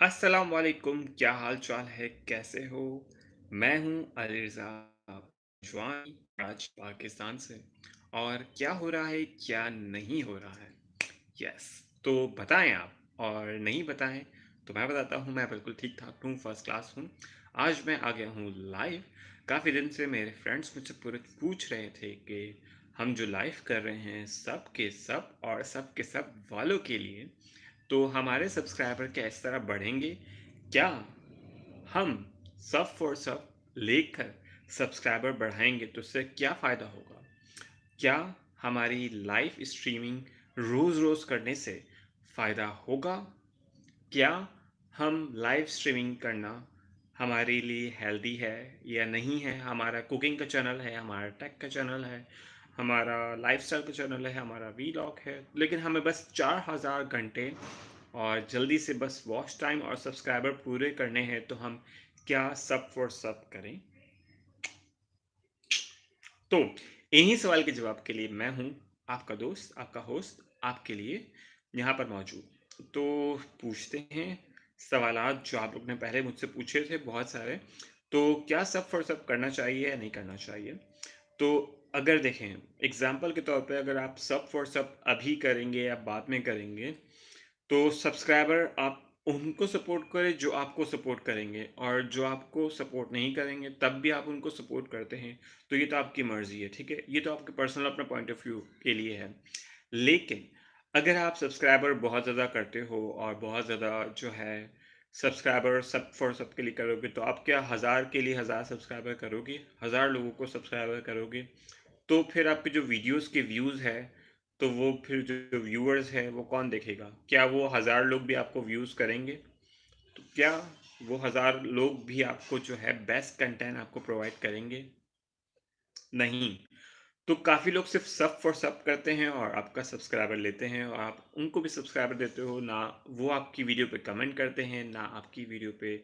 अस्सलाम वालेकुम, क्या हाल चाल है, कैसे हो? मैं हूँ अली रज़ा जवान आज पाकिस्तान से। और क्या हो रहा है, क्या नहीं हो रहा है? यस, तो बताएँ आप। और नहीं बताएँ तो मैं बताता हूँ, मैं बिल्कुल ठीक-ठाक हूँ, फर्स्ट क्लास हूँ। आज मैं आ गया हूँ लाइव। काफ़ी दिन से मेरे फ्रेंड्स मुझसे पूरे पूछ रहे थे कि हम जो लाइव कर रहे हैं सब के सब और सब के सब वालों के लिए, तो हमारे सब्सक्राइबर क्या इस तरह बढ़ेंगे? क्या हम सब फॉर सब लेकर सब्सक्राइबर बढ़ाएँगे तो उससे क्या फ़ायदा होगा? क्या हमारी लाइव स्ट्रीमिंग रोज़-रोज़ करने से फ़ायदा होगा? क्या हम लाइव स्ट्रीमिंग करना हमारे लिए हेल्दी है या नहीं है? हमारा कुकिंग का चैनल है, हमारा टेक का चैनल है, हमारा लाइफ़स्टाइल का चैनल है, हमारा वीलॉग है, लेकिन हमें बस 4000 घंटे और जल्दी से बस वॉच टाइम और सब्सक्राइबर पूरे करने हैं, तो हम क्या सब फॉर सब करें? तो इन्हीं सवाल के जवाब के लिए मैं हूँ आपका दोस्त, आपका होस्ट, आपके लिए यहाँ पर मौजूद। तो पूछते हैं सवालात जो आप लोग ने पहले मुझसे पूछे थे बहुत सारे। तो क्या सब फॉर सब करना चाहिए या नहीं करना चाहिए? तो अगर देखें एग्ज़ाम्पल के तौर पे, अगर आप सब फॉर सब अभी करेंगे या बाद में करेंगे, तो सब्सक्राइबर आप उनको सपोर्ट करें जो आपको सपोर्ट करेंगे, और जो आपको सपोर्ट नहीं करेंगे तब भी आप उनको सपोर्ट करते हैं, तो ये तो आपकी मर्ज़ी है, ठीक है? ये तो आपके पर्सनल अपना पॉइंट ऑफ व्यू के लिए है। लेकिन अगर आप सब्सक्राइबर बहुत ज़्यादा करते हो और बहुत ज़्यादा जो है सब्सक्राइबर सब फॉर सब के लिए करोगे, तो आप क्या 1000 के लिए 1000 सब्सक्राइबर करोगे? 1000 लोगों को सब्सक्राइबर करोगे? तो फिर आपके जो वीडियोज़ के व्यूज़ हैं, तो वो फिर जो व्यूअर्स हैं, वो कौन देखेगा? क्या वो 1000 लोग भी आपको व्यूज़ करेंगे? तो क्या वो 1000 लोग भी आपको जो है बेस्ट कंटेंट आपको प्रोवाइड करेंगे? नहीं। तो काफ़ी लोग सिर्फ़ सब फॉर सब करते हैं और आपका सब्सक्राइबर लेते हैं, और आप उनको भी सब्सक्राइबर देते हो, ना वो आपकी वीडियो पे कमेंट करते हैं, ना आपकी वीडियो पे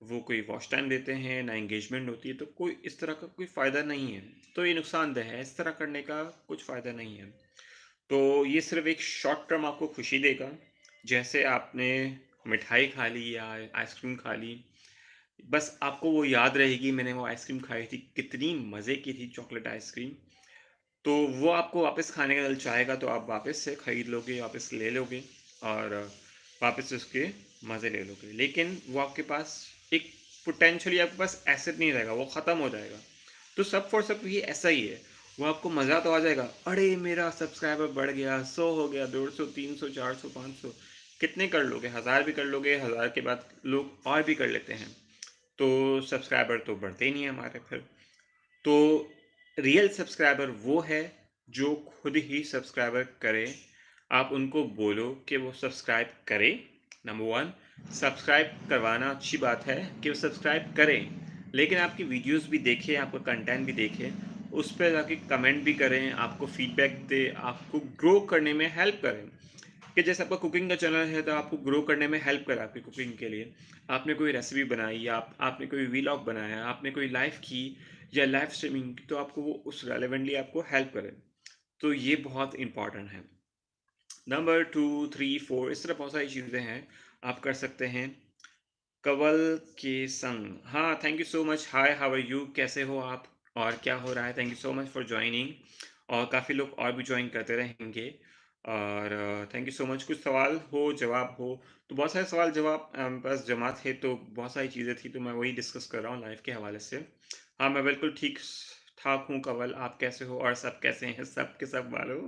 वो कोई वॉच टाइम देते हैं, ना एंगेजमेंट होती है, तो कोई इस तरह का कोई फ़ायदा नहीं है। तो ये नुकसानदेह है, इस तरह करने का कुछ फ़ायदा नहीं है। तो ये सिर्फ़ एक शॉर्ट टर्म आपको खुशी देगा, जैसे आपने मिठाई खा ली या आइसक्रीम खा ली, बस आपको वो याद रहेगी मैंने वो आइसक्रीम खाई थी, कितनी मज़े की थी चॉकलेट आइसक्रीम। तो वो आपको वापस खाने का दिल चाहेगा, तो आप वापस से खरीद लोगे, वापस ले लोगे और वापस से उसके मज़े ले लोगे। लेकिन वो आपके पास एक पोटेंशियली आपके पास एसेट नहीं रहेगा, वो ख़त्म हो जाएगा। तो सब फॉर सब भी ऐसा ही है, वो आपको मज़ा तो आ जाएगा, अरे! मेरा सब्सक्राइबर बढ़ गया, 100 हो गया, 150, 300, 400, 500 कितने कर लोगे? 1000 भी कर लोगे, 1000 के बाद लोग और भी कर लेते हैं। तो सब्सक्राइबर तो बढ़ते ही नहीं है हमारे फिर। तो रियल सब्सक्राइबर वो है जो खुद ही सब्सक्राइबर करे। आप उनको बोलो कि वो सब्सक्राइब करें। नंबर 1, सब्सक्राइब करवाना अच्छी बात है कि वो सब्सक्राइब करें, लेकिन आपकी वीडियोस भी देखें, आपका कंटेंट भी देखें, उस पे जाके कमेंट भी करें, आपको फीडबैक दें, आपको ग्रो करने में हेल्प करें। कि जैसे आपका कुकिंग का चैनल है, तो आपको ग्रो करने में हेल्प करा आपकी कुकिंग के लिए। आपने कोई रेसिपी बनाई या आपने कोई व्लॉग बनाया, आपने कोई लाइव की या लाइव स्ट्रीमिंग की, तो आपको वो उस रेलेवेंटली आपको हेल्प करे। तो ये बहुत इंपॉर्टेंट है। नंबर 2, 3, 4 इस तरह बहुत सारी चीज़ें हैं, आप कर सकते हैं। कंवल के संग, हाँ, thank you so much. Hi, how are you? कैसे हो आप? और क्या हो रहा है? Thank you so much for joining. और काफ़ी लोग और भी जॉइन करते रहेंगे। और थैंक यू सो मच। कुछ सवाल हो, जवाब हो, तो बहुत सारे सवाल जवाब बस जमा थे, तो बहुत सारी चीज़ें थी, तो मैं वही डिस्कस कर रहा हूँ लाइव के हवाले से। हाँ, मैं बिल्कुल ठीक ठाक हूँ कंवल, आप कैसे हो और सब कैसे हैं? सब के सब वालों।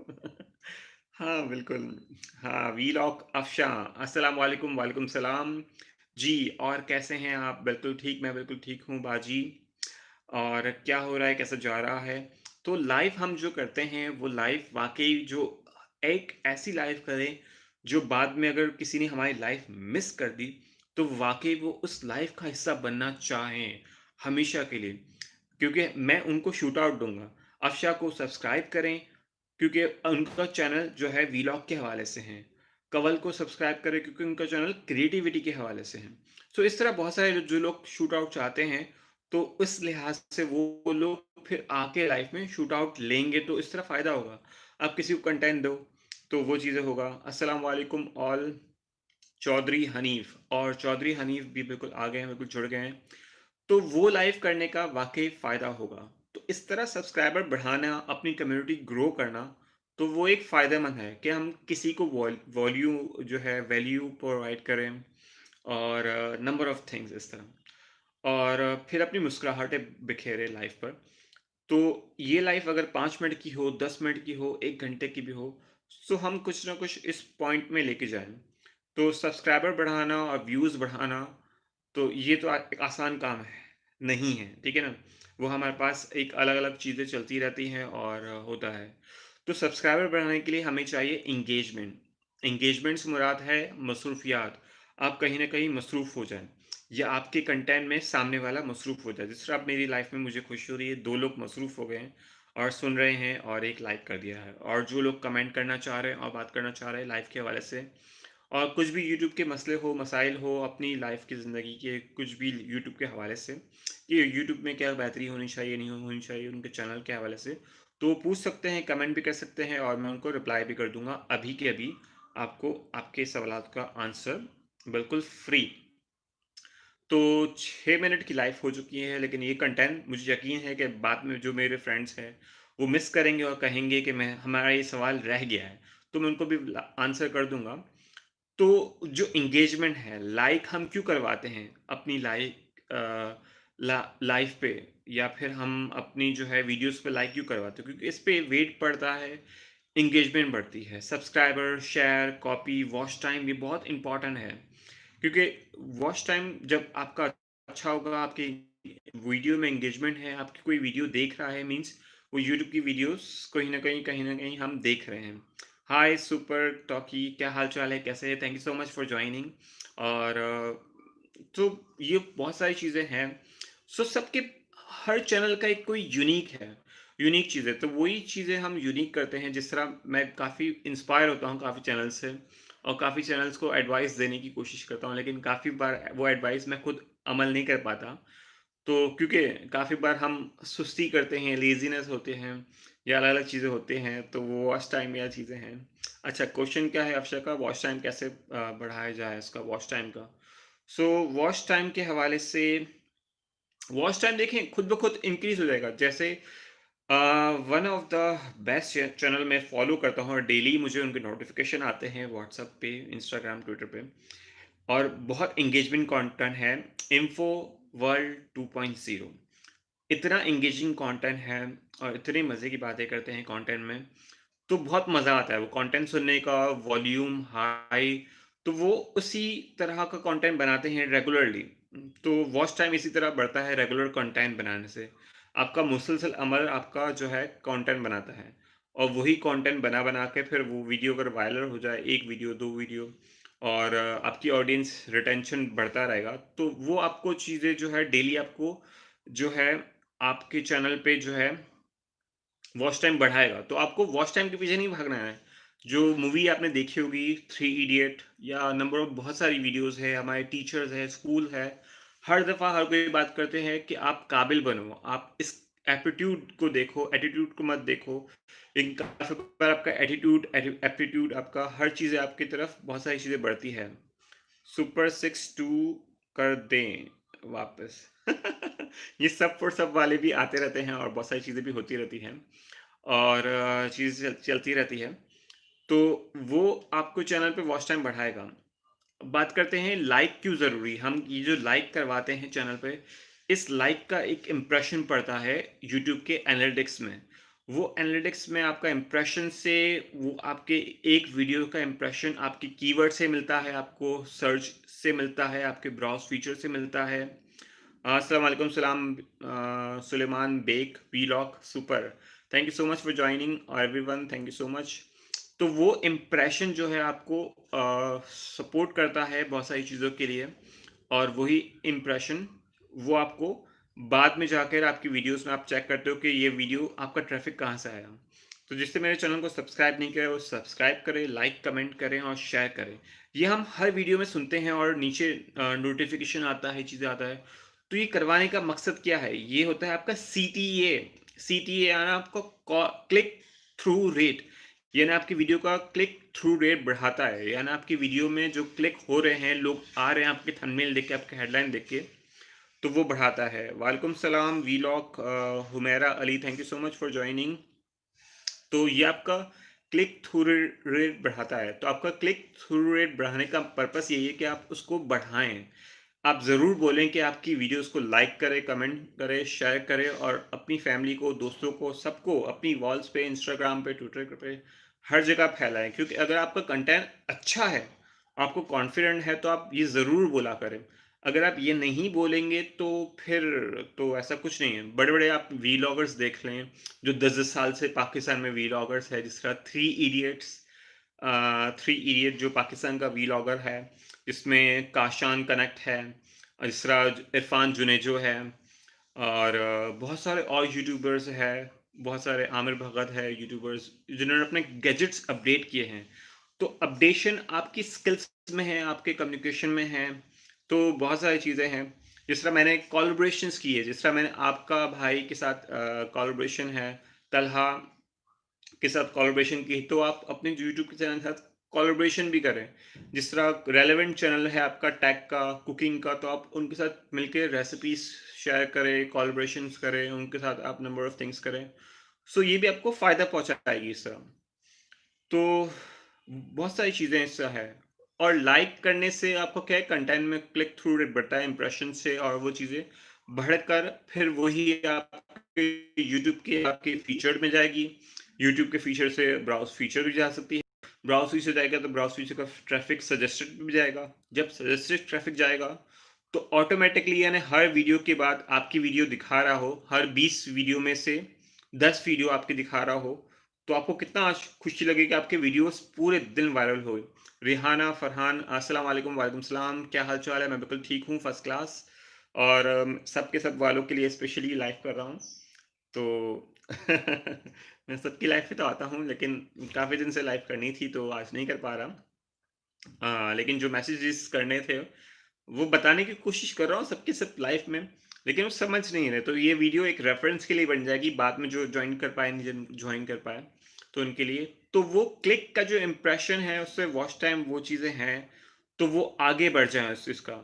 हाँ, बिल्कुल। हाँ, वीलॉग अफ़शां, अस्सलाम वालेकुम, वालेकुम सलाम। जी, और कैसे हैं आप? बिल्कुल ठीक, मैं बिल्कुल ठीक हूँ बाजी। और क्या हो रहा है, कैसा जा रहा है? तो लाइव हम जो करते हैं, वो लाइव वाक़ई जो एक ऐसी लाइव करें, जो बाद में अगर किसी ने हमारी लाइव मिस कर दी, तो वाक़ई वो उस लाइव का हिस्सा बनना चाहें, हमेशा के लिए। क्योंकि मैं उनको शूट आउट दूँगा। अफ़शा को सब्सक्राइब करें, क्योंकि उनका चैनल जो है व्लॉग के हवाले से हैं। कंवल को सब्सक्राइब करें क्योंकि उनका चैनल क्रिएटिविटी के हवाले से है। सो इस तरह बहुत सारे जो लोग शूट आउट चाहते हैं, तो इस लिहाज से वो लोग फिर आके लाइफ में शूट आउट लेंगे, तो इस तरह फ़ायदा होगा। आप किसी को कंटेंट दो, तो वो चीज़ें होगा। अस्सलाम वालेकुम ऑल। चौधरी हनीफ, और चौधरी हनीफ भी बिल्कुल आ गए हैं, बिल्कुल जुड़ गए हैं। तो वो लाइव करने का वाक़ई फ़ायदा होगा। तो इस तरह सब्सक्राइबर बढ़ाना, अपनी कम्युनिटी ग्रो करना, तो वो एक फ़ायदेमंद है कि हम किसी को वैल्यू प्रोवाइड करें, और नंबर ऑफ़ थिंग्स इस तरह। और फिर अपनी मुस्कुराहटें बिखेरें लाइव पर। तो ये लाइफ अगर 5 मिनट की हो, 10 मिनट की हो, 1 घंटे की भी हो, तो हम कुछ ना कुछ इस पॉइंट में लेके जाएँ। तो सब्सक्राइबर बढ़ाना और व्यूज़ बढ़ाना, तो ये तो एक आसान काम है नहीं है, ठीक है ना? वो हमारे पास एक अलग-अलग चीज़ें चलती रहती हैं और होता है। तो सब्सक्राइबर बढ़ाने के लिए हमें चाहिए एंगेजमेंट। एंगेजमेंट से मुराद है मसरूफियत। आप कहीं न कहीं मसरूफ़ हो जाएँ, या आपके कंटेंट में सामने वाला मसरूफ़ हो जाए। जिस तरह अब मेरी लाइफ़ में मुझे खुशी हो रही है, 2 लोग मसरूफ़ हो गए हैं और सुन रहे हैं और 1 लाइक कर दिया है। और जो लोग कमेंट करना चाह रहे हैं और बात करना चाह रहे हैं लाइफ़ के हवाले से, और कुछ भी यूट्यूब के मसले हो, मसाइल हो, अपनी लाइफ़ की ज़िंदगी के कुछ भी यूट्यूब के हवाले से, कि यूट्यूब में क्या बेहतरी होनी चाहिए, नहीं होनी चाहिए, उनके चैनल के हवाले से, तो वो पूछ सकते हैं, कमेंट भी कर सकते हैं, और मैं उनको रिप्लाई भी कर दूँगा अभी के अभी, आपको आपके सवालात का आंसर बिल्कुल फ्री। तो 6 मिनट की लाइफ़ हो चुकी है, लेकिन ये कंटेंट मुझे यकीन है कि बाद में जो मेरे फ्रेंड्स हैं, वो मिस करेंगे और कहेंगे कि मैं हमारा ये सवाल रह गया है, तो मैं उनको भी आंसर कर दूँगा। तो जो एंगेजमेंट है, लाइक हम क्यों करवाते हैं अपनी लाइफ पे, या फिर हम अपनी जो है वीडियोस पे लाइक क्यों करवाते हैं? क्योंकि इस पे वेट पड़ता है, एंगेजमेंट बढ़ती है, subscriber, share, copy, watch time, ये बहुत इंपॉर्टेंट है। क्योंकि वॉच टाइम जब आपका अच्छा होगा, आपकी वीडियो में एंगेजमेंट है, आपकी कोई वीडियो देख रहा है, मीन्स वो यूट्यूब की वीडियोस कहीं न कहीं हम देख रहे हैं। हाय सुपर टॉकी, क्या हाल-चाल है? कैसे हैं? Thank you so much for joining. और तो ये बहुत सारी चीज़ें हैं। सो सबके हर चैनल का एक कोई यूनिक चीज़ है। तो वही चीज़ें हम यूनिक करते हैं, जिस तरह मैं काफ़ी इंस्पायर होता हूँ काफ़ी चैनल से, और काफ़ी चैनल्स को एडवाइस देने की कोशिश करता हूँ, लेकिन काफ़ी बार वो एडवाइस मैं खुद अमल नहीं कर पाता। तो क्योंकि काफ़ी बार हम सुस्ती करते हैं, लेज़ीनेस होते हैं, या अलग-अलग चीज़ें होते हैं, तो वो वॉच टाइम या चीज़ें हैं। अच्छा, क्वेश्चन क्या है अक्षय का? वॉच टाइम कैसे बढ़ाया जाए इसका, वॉच टाइम का? सो वॉच टाइम के हवाले से, वॉच टाइम देखें खुद ब खुद इंक्रीज़ हो जाएगा। जैसे one of the best channel मैं फॉलो करता हूँ और डेली मुझे उनके नोटिफ़िकेशन आते हैं व्हाट्सएप पे, इंस्टाग्राम, ट्विटर पे, और बहुत एंगेजमेंट कंटेंट है, इन्फो वर्ल्ड 2.0। इतना एंगेजिंग कंटेंट है और इतने मज़े की बातें करते हैं कंटेंट में, तो बहुत मज़ा आता है वो कंटेंट सुनने का, वॉल्यूम हाई। तो वो उसी तरह का कंटेंट बनाते हैं रेगुलरली। तो वॉच टाइम इसी तरह बढ़ता है रेगुलर कंटेंट बनाने से। आपका मुसलसल अमल आपका जो है कंटेंट बनाता है, और वही कंटेंट बना-बना के फिर वो वीडियो अगर वायरल हो जाए, 1 वीडियो, 2 वीडियो, और आपकी ऑडियंस रिटेंशन बढ़ता रहेगा, तो वो आपको चीज़ें जो है डेली आपको जो है आपके चैनल पे जो है वॉच टाइम बढ़ाएगा। तो आपको वॉच टाइम के पीछे नहीं भागना है। जो मूवी आपने देखी होगी, थ्री इडियट, या नंबर ऑफ बहुत सारी वीडियोज़ है, हमारे टीचर्स हैं, स्कूल है। हर दफ़ा हर कोई बात करते हैं कि आप काबिल बनो, आप इस एप्टीट्यूड को देखो, एटीट्यूड को मत देखो। लेकिन काफ़ी बार आपका एप्टीट्यूड, आपका हर चीज़ें आपकी तरफ बहुत सारी चीज़ें बढ़ती है। सुपर 6 2 कर दें वापस। ये सब फॉर सब वाले भी आते रहते हैं, और बहुत सारी चीज़ें भी होती रहती हैं, और चीज़ चलती रहती है। तो वो आपको चैनल पे वॉच टाइम बढ़ाएगा। बात करते हैं लाइक क्यों ज़रूरी? हम ये जो लाइक करवाते हैं चैनल पे, इस लाइक का एक इम्प्रेशन पड़ता है यूट्यूब के एनालिटिक्स में। वो एनालिटिक्स में आपका इम्प्रेशन से, वो आपके एक वीडियो का इम्प्रेशन आपके कीवर्ड से मिलता है, आपको सर्च से मिलता है, आपके ब्राउज़ फीचर से मिलता है। अस्सलाम वालेकुम सलाम, Suleman Baig vlog super. Thank you so much for joining everyone, thank you so much. तो वो इम्प्रेशन जो है आपको सपोर्ट करता है बहुत सारी चीज़ों के लिए, और वही इम्प्रेशन वो आपको बाद में जाकर आपकी वीडियोस में आप चेक करते हो कि ये वीडियो आपका ट्रैफिक कहाँ से आया। तो जिससे मेरे चैनल को सब्सक्राइब नहीं किया है वो सब्सक्राइब करें, लाइक कमेंट करें और शेयर करें। ये हम हर वीडियो में सुनते हैं, और नीचे नोटिफिकेशन आता है, चीज़ें आता है। तो ये करवाने का मकसद क्या है? ये होता है आपका सीटीए। सीटीए यानी आपका क्लिक थ्रू रेट। यानी आपकी वीडियो का क्लिक थ्रू रेट बढ़ाता है, यानी आपकी वीडियो में जो क्लिक हो रहे हैं, लोग आ रहे हैं आपके थंबनेल देख के, आपके हेडलाइन देख के, तो वो बढ़ाता है। वालेकुम सलाम vlog Humaira Ali, thank you so much for joining. तो ये आपका क्लिक थ्रू रेट बढ़ाता है। तो आपका क्लिक थ्रू रेट बढ़ाने का पर्पस यही है कि आप उसको बढ़ाएं। आप ज़रूर बोलें कि आपकी वीडियोस को लाइक करें, कमेंट करें, शेयर करें और अपनी फैमिली को, दोस्तों को, सबको अपनी वॉल्स पे, इंस्टाग्राम पे, ट्विटर पे, हर जगह फैलाएं। क्योंकि अगर आपका कंटेंट अच्छा है, आपको कॉन्फिडेंट है, तो आप ये ज़रूर बोला करें। अगर आप ये नहीं बोलेंगे तो फिर तो ऐसा कुछ नहीं है। बड़े-बड़े आप व्लॉगर्स देख लें, जो 10-10 साल से पाकिस्तान में व्लॉगर्स है, जिस तरह थ्री इडियट जो पाकिस्तान का व्लॉगर है, जिसमें काशान कनेक्ट है, और जिस तरह इरफान जुनेजो है, और बहुत सारे और यूट्यूबर्स हैं, बहुत सारे आमिर भगत है यूट्यूबर्स, जिन्होंने अपने गैजेट्स अपडेट किए हैं। तो अपडेशन आपकी स्किल्स में है, आपके कम्युनिकेशन में है, तो बहुत सारी चीज़ें हैं। जिस तरह मैंने कोलैबोरेशंस की है, जिस तरह मैंने आपका भाई के साथ कोलैबोरेशन है, तलहा के साथ कोलैबोरेशन की, तो आप अपने यूट्यूब के चैनल के साथ कोलैबोरेशन भी करें। जिस तरह रेलेवेंट चैनल है आपका टेक का, कुकिंग का, तो आप उनके साथ मिलके रेसिपीज शेयर करें, कोलैबोरेशंस करें, उनके साथ आप नंबर ऑफ थिंग्स करें। सो ये भी आपको फ़ायदा पहुँचाएगी इस तरह। तो बहुत सारी चीज़ें इससे है। और लाइक करने से आपको क्या है, कंटेंट में क्लिक थ्रू रेट बढ़ता है, इंप्रेशन से, और वो चीज़ें बढ़कर फिर वही आपके यूट्यूब के आपके फीचर में जाएगी। यूट्यूब के फीचर से ब्राउज़ फीचर भी जा सकती है। ब्राउज़ फीचर जाएगा तो ब्राउज़ फीचर का ट्रैफ़िक सजेस्टेड भी जाएगा। जब सजेस्टेड ट्रैफ़िक जाएगा तो ऑटोमैटिकली, यानी हर वीडियो के बाद आपकी वीडियो दिखा रहा हो, हर 20 वीडियो में से 10 वीडियो आपकी दिखा रहा हो, तो आपको कितना आज खुशी लगेगी कि आपके वीडियोस पूरे दिन वायरल हुए। रिहाना, फरहान, अस्सलाम वालेकुम, वालेकुम सलाम, क्या हाल-चाल है? मैं बिल्कुल ठीक हूँ, फर्स्ट क्लास। और सब के सब वालों के लिए स्पेशली लाइव कर रहा हूँ। तो मैं सबकी लाइव पे तो आता हूँ, लेकिन काफ़ी दिन से लाइव करनी थी, तो आज नहीं कर पा रहा। लेकिन जो मैसेजेस करने थे, वो बताने की कोशिश कर रहा हूँ सबके सब लाइव में, लेकिन वो समझ नहीं रहे। तो ये वीडियो एक रेफ़रेंस के लिए बन जाएगी, बाद में जो जॉइन कर पाए, नहीं जॉइन कर पाए, तो उनके लिए। तो वो क्लिक का जो इम्प्रेशन है, उससे वॉच टाइम, वो चीज़ें हैं, तो वो आगे बढ़ जाए उस चीज़ का।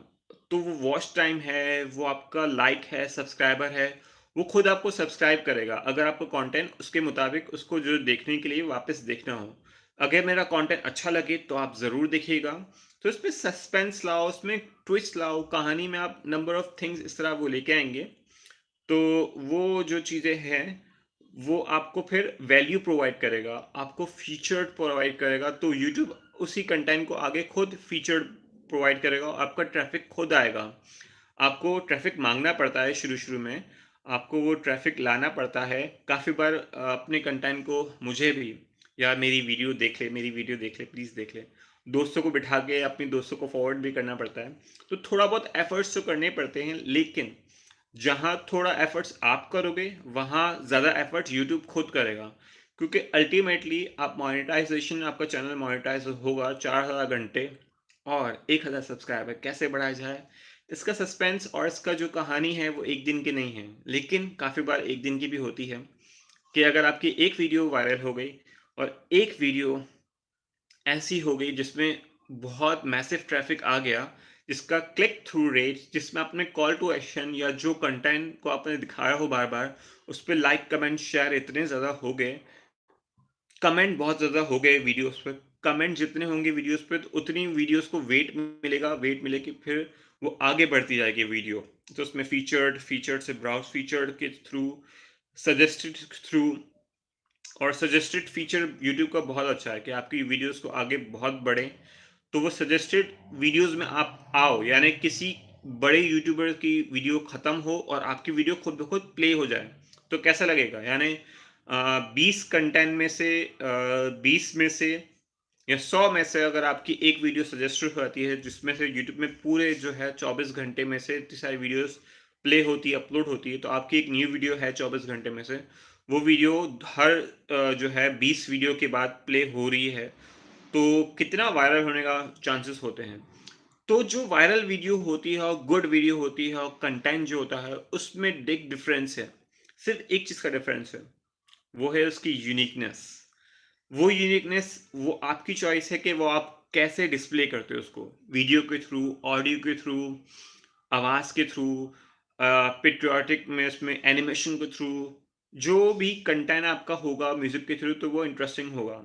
तो वो वॉच टाइम है, वो आपका लाइक है, सब्सक्राइबर है, वो खुद आपको सब्सक्राइब करेगा, अगर आपका कंटेंट उसके मुताबिक उसको जो देखने के लिए वापस देखना हो। अगर मेरा कंटेंट अच्छा लगे तो आप ज़रूर देखिएगा। तो इसमें सस्पेंस लाओ, उसमें ट्विस्ट लाओ, कहानी में आप नंबर ऑफ थिंग्स इस तरह वो लेके आएँगे। तो वो जो चीज़ें हैं, वो आपको फिर वैल्यू प्रोवाइड करेगा, आपको फीचर प्रोवाइड करेगा, तो यूट्यूब उसी कंटेंट को आगे खुद फीचर प्रोवाइड करेगा और आपका ट्रैफ़िक खुद आएगा। आपको ट्रैफ़िक माँगना पड़ता है शुरू-शुरू में, आपको वो ट्रैफ़िक लाना पड़ता है। काफ़ी बार अपने कंटेंट को मुझे भी, यार मेरी वीडियो देख ले, मेरी वीडियो देख ले, प्लीज़ देख ले। दोस्तों को बिठा के अपने दोस्तों को फॉरवर्ड भी करना पड़ता है। तो थोड़ा बहुत एफ़र्ट्स तो करने पड़ते हैं, लेकिन जहाँ थोड़ा एफ़र्ट्स आप करोगे, वहाँ ज़्यादा एफ़र्ट्स यूट्यूब खुद करेगा। क्योंकि अल्टीमेटली आप मोनेटाइज़ेशन, आपका चैनल मोनेटाइज़ होगा 4000 घंटे और 1000 सब्सक्राइबर कैसे बढ़ाया जाए, इसका सस्पेंस और इसका जो कहानी है, वो एक दिन की नहीं है। लेकिन काफ़ी बार एक दिन की भी होती है कि अगर आपकी एक वीडियो वायरल हो गई और एक वीडियो ऐसी हो गई जिसमें बहुत मैसिव ट्रैफ़िक आ गया, जिसका क्लिक थ्रू रेट, जिसमें आपने कॉल टू एक्शन या जो कंटेंट को आपने दिखाया हो बार-बार, उस पे लाइक, कमेंट, शेयर इतने ज़्यादा हो गए, कमेंट बहुत ज़्यादा हो गए वीडियोज़ पे। कमेंट जितने होंगे वीडियोज़ पे, तो उतनी वीडियोज़ को वेट मिलेगा, वेट मिले कि फिर वो आगे बढ़ती जाएगी वीडियो। तो उसमें फीचर्ड से ब्राउज़ फीचर्ड के थ्रू, सजेस्टेड थ्रू, और सजेस्टेड फीचर यूट्यूब का बहुत अच्छा है कि आपकी वीडियोज़ को आगे बहुत बढ़ें। तो वो सजेस्टेड वीडियोज़ में आप आओ, यानी किसी बड़े यूट्यूबर की वीडियो ख़त्म हो और आपकी वीडियो खुद ब खुद प्ले हो जाए, तो कैसा लगेगा? यानी 20 कंटेंट में से 20 में से या 100 में से अगर आपकी एक वीडियो सजेस्टेड हो जाती है, जिसमें से यूट्यूब में पूरे जो है 24 घंटे में से इतनी सारी वीडियोज़ प्ले होती है, अपलोड होती है, तो आपकी एक न्यू वीडियो है 24 घंटे में से, वो वीडियो हर जो है 20 वीडियो के बाद प्ले हो रही है, तो कितना वायरल होने का चांसेस होते हैं। तो जो वायरल वीडियो होती है और गुड वीडियो होती है और कंटेंट जो होता है, उसमें बिग डिफरेंस है। सिर्फ एक चीज़ का डिफरेंस है, वो है उसकी यूनिकनेस। वो यूनिकनेस वो आपकी चॉइस है कि वो आप कैसे डिस्प्ले करते हो उसको। वीडियो के थ्रू, ऑडियो के थ्रू, आवाज़ के थ्रू, पैट्रियोटिक में उसमें एनिमेशन के थ्रू, जो भी कंटेंट आपका होगा म्यूज़िक के थ्रू तो वो इंटरेस्टिंग होगा।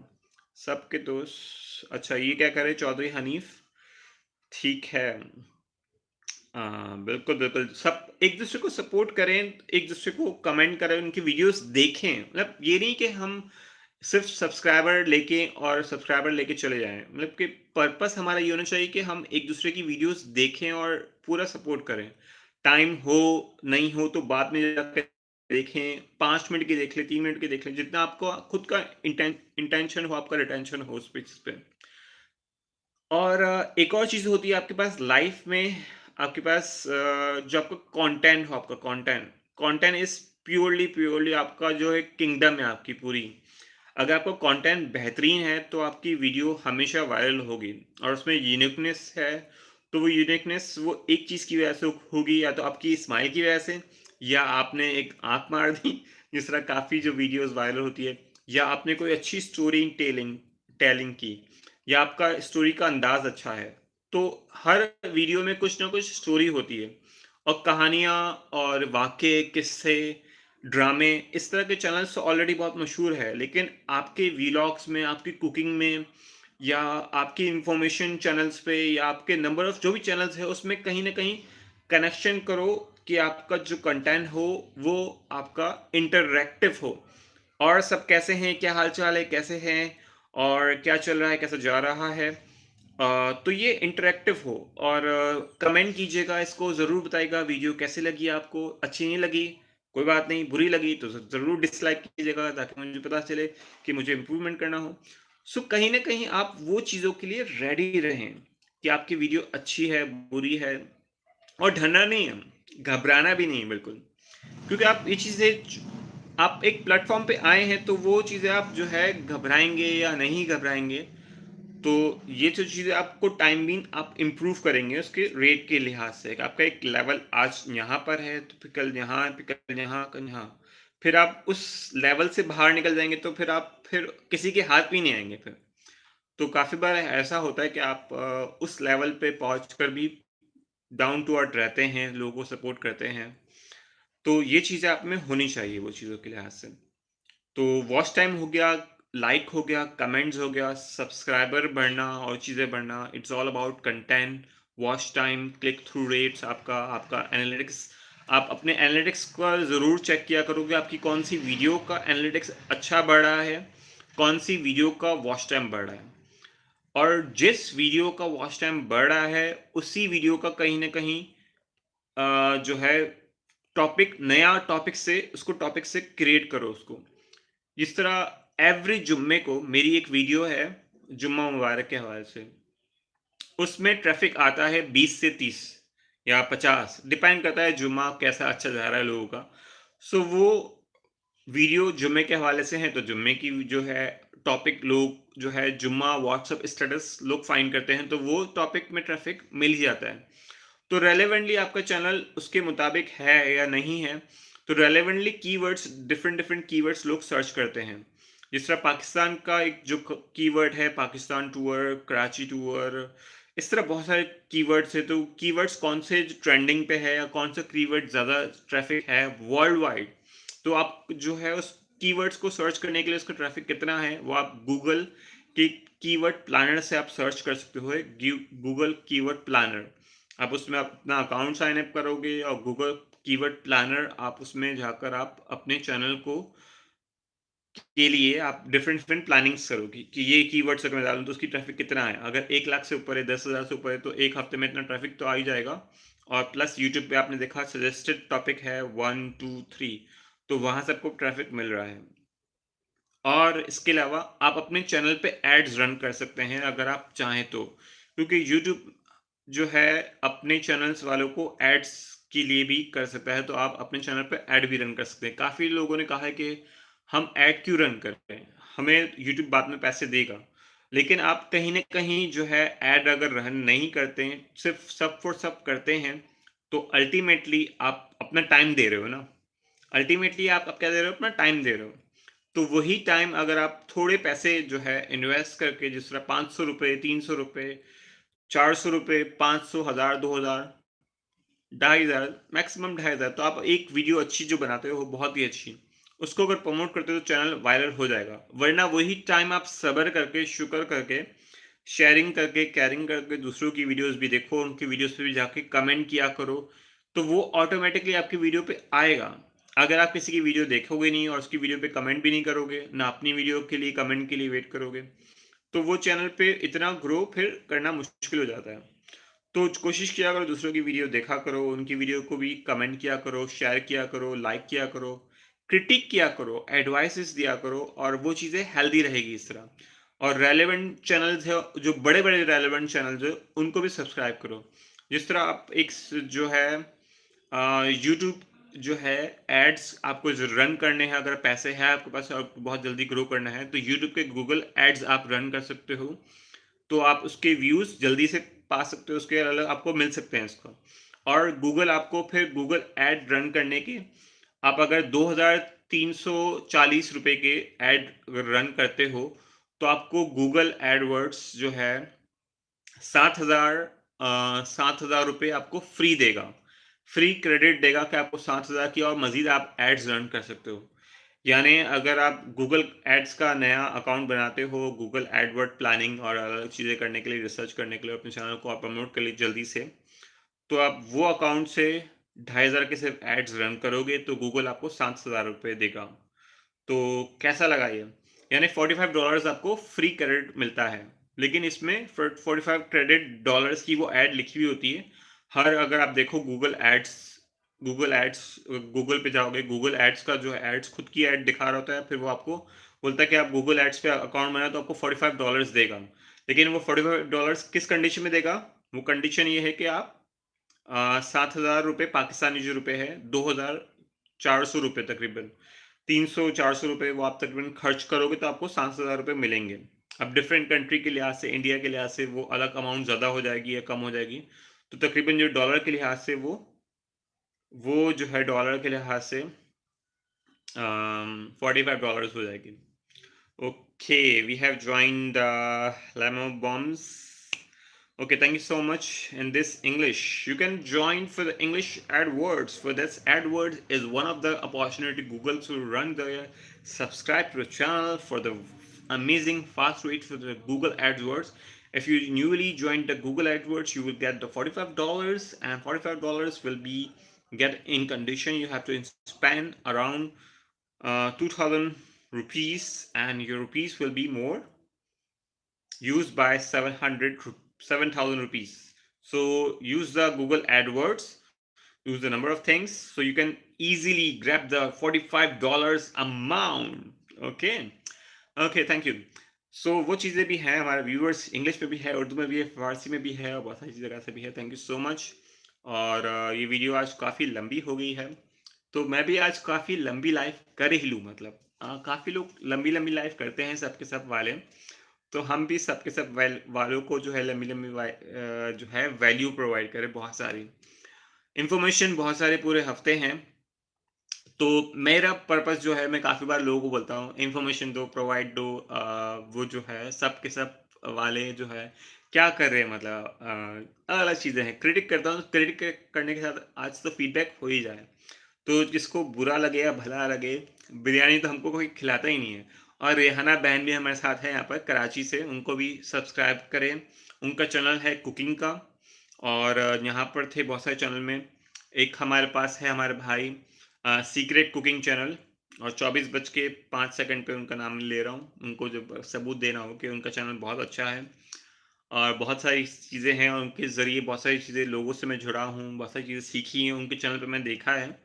सबके दोस्त अच्छा ये क्या कह रहे हैं चौधरी हनीफ? ठीक है। बिल्कुल, बिल्कुल। सब एक-दूसरे को सपोर्ट करें, एक-दूसरे को कमेंट करें, उनकी वीडियोज़ देखें। मतलब ये नहीं कि हम सिर्फ़ सब्सक्राइबर लेके चले जाएँ। मतलब कि पर्पस हमारा ये होना चाहिए कि हम एक-दूसरे की वीडियोज़ देखें और पूरा सपोर्ट करें। टाइम हो, नहीं हो तो बाद में जाके देखें, 5 मिनट की देख लें, 3 मिनट की देख लें, जितना आपको खुद का इंटेंशन हो, आपका रिटेंशन हो उस चीज़ पे। और एक और चीज़ होती है आपके पास लाइफ में आपके पास जो आपका कंटेंट हो आपका कंटेंट कंटेंट इज़ प्योरली आपका जो है किंगडम है आपकी पूरी। अगर आपका कंटेंट बेहतरीन है तो आपकी वीडियो हमेशा वायरल होगी और उसमें यूनिकनेस है तो वो यूनिकनेस वो एक चीज़ की वजह से होगी या तो आपकी स्माइल की वजह से या आपने एक आँख मार दी जिस तरह काफ़ी जो वीडियोज़ वायरल होती है या आपने कोई अच्छी स्टोरी टेलिंग टेलिंग की या आपका स्टोरी का अंदाज़ अच्छा है। तो हर वीडियो में कुछ ना कुछ स्टोरी होती है और कहानियाँ और वाक़ये, किस्से, ड्रामे इस तरह के चैनल्स तो ऑलरेडी बहुत मशहूर है। लेकिन आपके व्लॉग्स में, आपकी कुकिंग में या आपकी इन्फॉर्मेशन चैनल्स पे या आपके नंबर ऑफ जो भी चैनल्स हैं उसमें कहीं न कहीं कनेक्शन करो कि आपका जो कंटेंट हो वो आपका इंटरैक्टिव हो। और सब कैसे हैं, क्या हाल-चाल है, कैसे हैं और क्या चल रहा है, कैसा जा रहा है। तो ये इंटरैक्टिव हो और कमेंट कीजिएगा, इसको ज़रूर बताइएगा वीडियो कैसी लगी आपको, अच्छी नहीं लगी, कोई बात नहीं, बुरी लगी तो ज़रूर डिसलाइक कीजिएगा ताकि मुझे पता चले कि मुझे इम्प्रूवमेंट करना हो। सो कहीं न कहीं आप वो चीज़ों के लिए रेडी रहें कि आपकी वीडियो अच्छी है, बुरी है और डरना नहीं है, घबराना भी नहीं है बिल्कुल। क्योंकि आप ये चीज़ें आप एक प्लेटफ़ॉर्म पे आए हैं तो वो चीज़ें आप जो है घबराएँगे या नहीं घबराएँगे, तो ये जो चीज़ें आपको टाइम बीइंग आप इम्प्रूव करेंगे उसके रेट के लिहाज़ से। आपका एक लेवल आज यहाँ पर है तो फिर कल यहाँ, कल यहाँ। फिर आप उस लेवल से बाहर निकल जाएँगे तो फिर आप फिर किसी के हाथ भी नहीं आएँगे फिर। तो काफ़ी बार ऐसा होता है कि आप उस लेवल पे पहुँच कर भी डाउन टू अर्थ रहते हैं, लोगों को सपोर्ट करते हैं। तो ये चीज़ें आप में होनी चाहिए वो चीज़ों के लिहाज़ से। तो वॉच टाइम हो गया, लाइक हो गया, कमेंट्स हो गया, सब्सक्राइबर बढ़ना और चीज़ें बढ़ना, it's all about content, watch time, click through rates आपका आपका एनालिटिक्स आप अपने एनालिटिक्स का ज़रूर चेक किया करो कि आपकी कौन-सी वीडियो का एनालिटिक्स अच्छा बढ़ रहा है, कौन-सी वीडियो का वॉच टाइम बढ़ रहा है। और जिस वीडियो का वॉच टाइम बढ़ रहा है, उसी वीडियो का कहीं न कहीं जो है नया टॉपिक से उसको टॉपिक से क्रिएट करो उसको। जिस तरह एवरी जुम्मे को मेरी एक वीडियो है जुम्मा मुबारक के हवाले से उसमें ट्रैफिक आता है 20 से 30 या 50 डिपेंड करता है जुम्मा कैसा अच्छा जा रहा है लोगों का। सो वो वीडियो जुम्मे के हवाले से है तो जुम्मे की जो है टॉपिक लोग जो है जुम्मा व्हाट्सएप स्टेटस लोग फाइंड करते हैं तो वो टॉपिक में ट्रैफिक मिल ही जाता है। तो रेलेवेंटली आपका चैनल उसके मुताबिक है या नहीं है, तो रेलेवेंटली कीवर्ड्स डिफरेंट डिफरेंट कीवर्ड्स लोग सर्च करते हैं। जिस तरह पाकिस्तान का एक जो कीवर्ड है पाकिस्तान टूर, कराची टूर, इस तरह बहुत सारे कीवर्ड्स है तो कीवर्ड्स कौन से ट्रेंडिंग पे है या कौन सा कीवर्ड ज़्यादा ट्रैफिक है वर्ल्ड वाइड, तो आप जो है उस कीवर्ड्स को सर्च करने के लिए उसका ट्रैफिक कितना है वो आप गूगल के कीवर्ड प्लानर से आप सर्च कर सकते हो। गूगल कीवर्ड प्लानर आप उसमें अपना अकाउंट साइन अप करोगे और गूगल कीवर्ड प्लानर आप उसमें जाकर आप अपने चैनल को के लिए आप डिफरेंट डिफरेंट प्लानिंग्स करोगे कि ये कीवर्ड्स अगर मैं डालूँ तो उसकी ट्रैफिक कितना है। अगर 1 लाख से ऊपर है, 10,000 से ऊपर है तो 1 हफ्ते में इतना ट्रैफिक तो आ ही जाएगा। और प्लस यूट्यूब पे आपने देखा सजेस्टेड टॉपिक है 1, 2, 3 तो वहाँ से आपको ट्रैफिक मिल रहा है। और इसके अलावा आप अपने चैनल पे एड्स रन कर सकते हैं अगर आप चाहें तो। क्योंकि यूट्यूब जो है अपने चैनल्स वालों को एड्स के लिए भी कर सकता है, तो आप अपने चैनल पे ऐड भी रन कर सकते हैं। काफ़ी लोगों ने कहा है कि हम ऐड क्यों रन कर रहे हैं? हमें यूट्यूब बाद में पैसे देगा। लेकिन आप कहीं न कहीं जो है ऐड अगर रन नहीं करते हैं, सिर्फ़ सब फॉर सब करते हैं, तो अल्टीमेटली आप अपना टाइम दे रहे हो ना। अल्टीमेटली आप क्या दे रहे हो? अपना टाइम दे रहे हो। तो वही टाइम अगर आप थोड़े पैसे जो है इन्वेस्ट करके, जिस तरह ₹500, ₹300, ₹400, 500, 1000, 2000, 2500, मैक्सिमम 2500, तो आप एक वीडियो अच्छी जो बनाते हो वो बहुत ही अच्छी, उसको अगर प्रमोट करते हो तो चैनल वायरल हो जाएगा। वरना वही टाइम आप सब्र करके, शुक्र करके, शेयरिंग करके, केयरिंग करके दूसरों की वीडियोज़ भी देखो, उनकी वीडियोज़ पे भी जाके कमेंट किया करो, तो वो ऑटोमैटिकली आपकी वीडियो पे आएगा। अगर आप किसी की वीडियो देखोगे नहीं और उसकी वीडियो पे कमेंट भी नहीं करोगे, ना अपनी वीडियो के लिए कमेंट के लिए वेट करोगे, तो वो चैनल पे इतना ग्रो फिर करना मुश्किल हो जाता है। तो कोशिश किया करो, दूसरों की वीडियो देखा करो, उनकी वीडियो को भी कमेंट किया करो, शेयर किया करो, लाइक किया करो, क्रिटिक किया करो, एडवाइसेस दिया करो, और वो चीज़ें हेल्दी रहेगी इस तरह। और रेलेवेंट चैनल्स है, जो बड़े-बड़े रेलेवेंट चैनल्स हैं, उनको भी सब्सक्राइब करो। जिस तरह आप एक जो है यूट्यूब जो है, एड्स आपको जो रन करने हैं, अगर पैसे हैं आपके पास और बहुत जल्दी ग्रो करना है, तो यूट्यूब के गूगल एड्स आप रन कर सकते हो। तो आप उसके व्यूज़ जल्दी से पा सकते हो, उसके अलग आपको मिल सकते हैं इसको। और गूगल आपको फिर गूगल ऐड रन करने के, आप अगर ₹2340 के ऐड रन करते हो, तो आपको गूगल एडवर्ड्स जो है 7,000 रुपए आपको फ्री देगा। फ्री क्रेडिट देगा कि आपको 7,000 की और मज़ीद आप एड्स रन कर सकते हो। यानी अगर आप गूगल एड्स का नया अकाउंट बनाते हो, गूगल एडवर्ड प्लानिंग और अलग चीज़ें करने के लिए, रिसर्च करने के लिए, अपने चैनल को आप प्रमोट कर लिए जल्दी से, तो आप वो अकाउंट से 2,500 के सिर्फ एड्स रन करोगे, तो गूगल आपको ₹7,000 देगा। तो कैसा लगा ये? यानी $45 आपको फ्री क्रेडिट मिलता है। लेकिन इसमें 45 क्रेडिट डॉलर्स की वो ऐड लिखी हुई होती है। हर अगर आप देखो गूगल एड्स गूगल पे जाओगे, गूगल एड्स का जो है एड्स खुद की ऐड दिखा रहा होता है, फिर वो आपको बोलता है कि आप गूगल एड्स पे अकाउंट बनाए तो आपको $45 देगा। लेकिन वो $45 किस कंडीशन में देगा? वो कंडीशन ये है कि आप ₹7,000 पाकिस्तानी जो रुपए है, ₹2,400 तकरीबन, 300-400 वो आप तकरीबन खर्च करोगे तो आपको ₹7,000 मिलेंगे। अब डिफरेंट कंट्री के लिहाज से, इंडिया के लिहाज से वो अलग अमाउंट ज़्यादा हो जाएगी या कम हो जाएगी। तो तकरीबन जो डॉलर के लिहाज से वो जो है डॉलर के लिहाज से $45 हो जाएगी। Okay, we have joined Lamo Bombs. Okay, thank you so much. In this English, you can join for the English AdWords. For this, AdWords is one of the opportunity Google to run the subscribe to the channel for the amazing fast rate for the Google AdWords. If you newly joined the Google AdWords, you will get the $45, and $45 will be get in condition. You have to spend around 2,000 rupees, and your rupees will be more used by 7,000 rupees. So use the Google AdWords, use the number of things, so you can easily grab the $45 amount. Okay, okay, thank you. So वो चीज़ें भी हैं, हमारे viewers English में भी है, उर्दू में भी है, फारसी में भी है, और बहुत सारी जगह से भी है। Thank you so much. और ये वीडियो आज काफ़ी लंबी हो गई है, तो मैं भी आज काफ़ी लंबी लाइफ कर ही लूँ, मतलब काफ़ी लोग लंबी लंबी लाइफ करते हैं, सबके सब वाले। तो हम भी सबके सब वालों को जो है लंबी लंबी जो है वैल्यू प्रोवाइड करें, बहुत सारी इंफॉर्मेशन, बहुत सारे पूरे हफ्ते हैं। तो मेरा पर्पस जो है, मैं काफ़ी बार लोगों को बोलता हूँ इन्फॉर्मेशन दो, प्रोवाइड दो, वो जो है सब के सब वाले जो है क्या कर रहे हैं, मतलब अलग-अलग चीज़ें हैं। क्रिटिक करता हूँ, तो क्रिटिक करने के साथ आज तो फीडबैक हो ही जाए। तो जिसको बुरा लगे या भला लगे, बिरयानी तो हमको कोई खिलाता ही नहीं है। और रेहाना बहन भी हमारे साथ है यहाँ पर कराची से, उनको भी सब्सक्राइब करें। उनका चैनल है कुकिंग का, और यहाँ पर थे बहुत सारे चैनल में। एक हमारे पास है हमारे भाई सीक्रेट कुकिंग चैनल, और 24:05 पे उनका नाम ले रहा हूँ। उनको जब सबूत देना हो कि उनका चैनल बहुत अच्छा है, और बहुत सारी चीज़ें हैं, और उनके ज़रिए बहुत सारी चीज़ें, लोगों से मैं जुड़ा हूँ, बहुत सारी चीज़ें सीखी हैं उनके चैनल पे, मैं देखा है।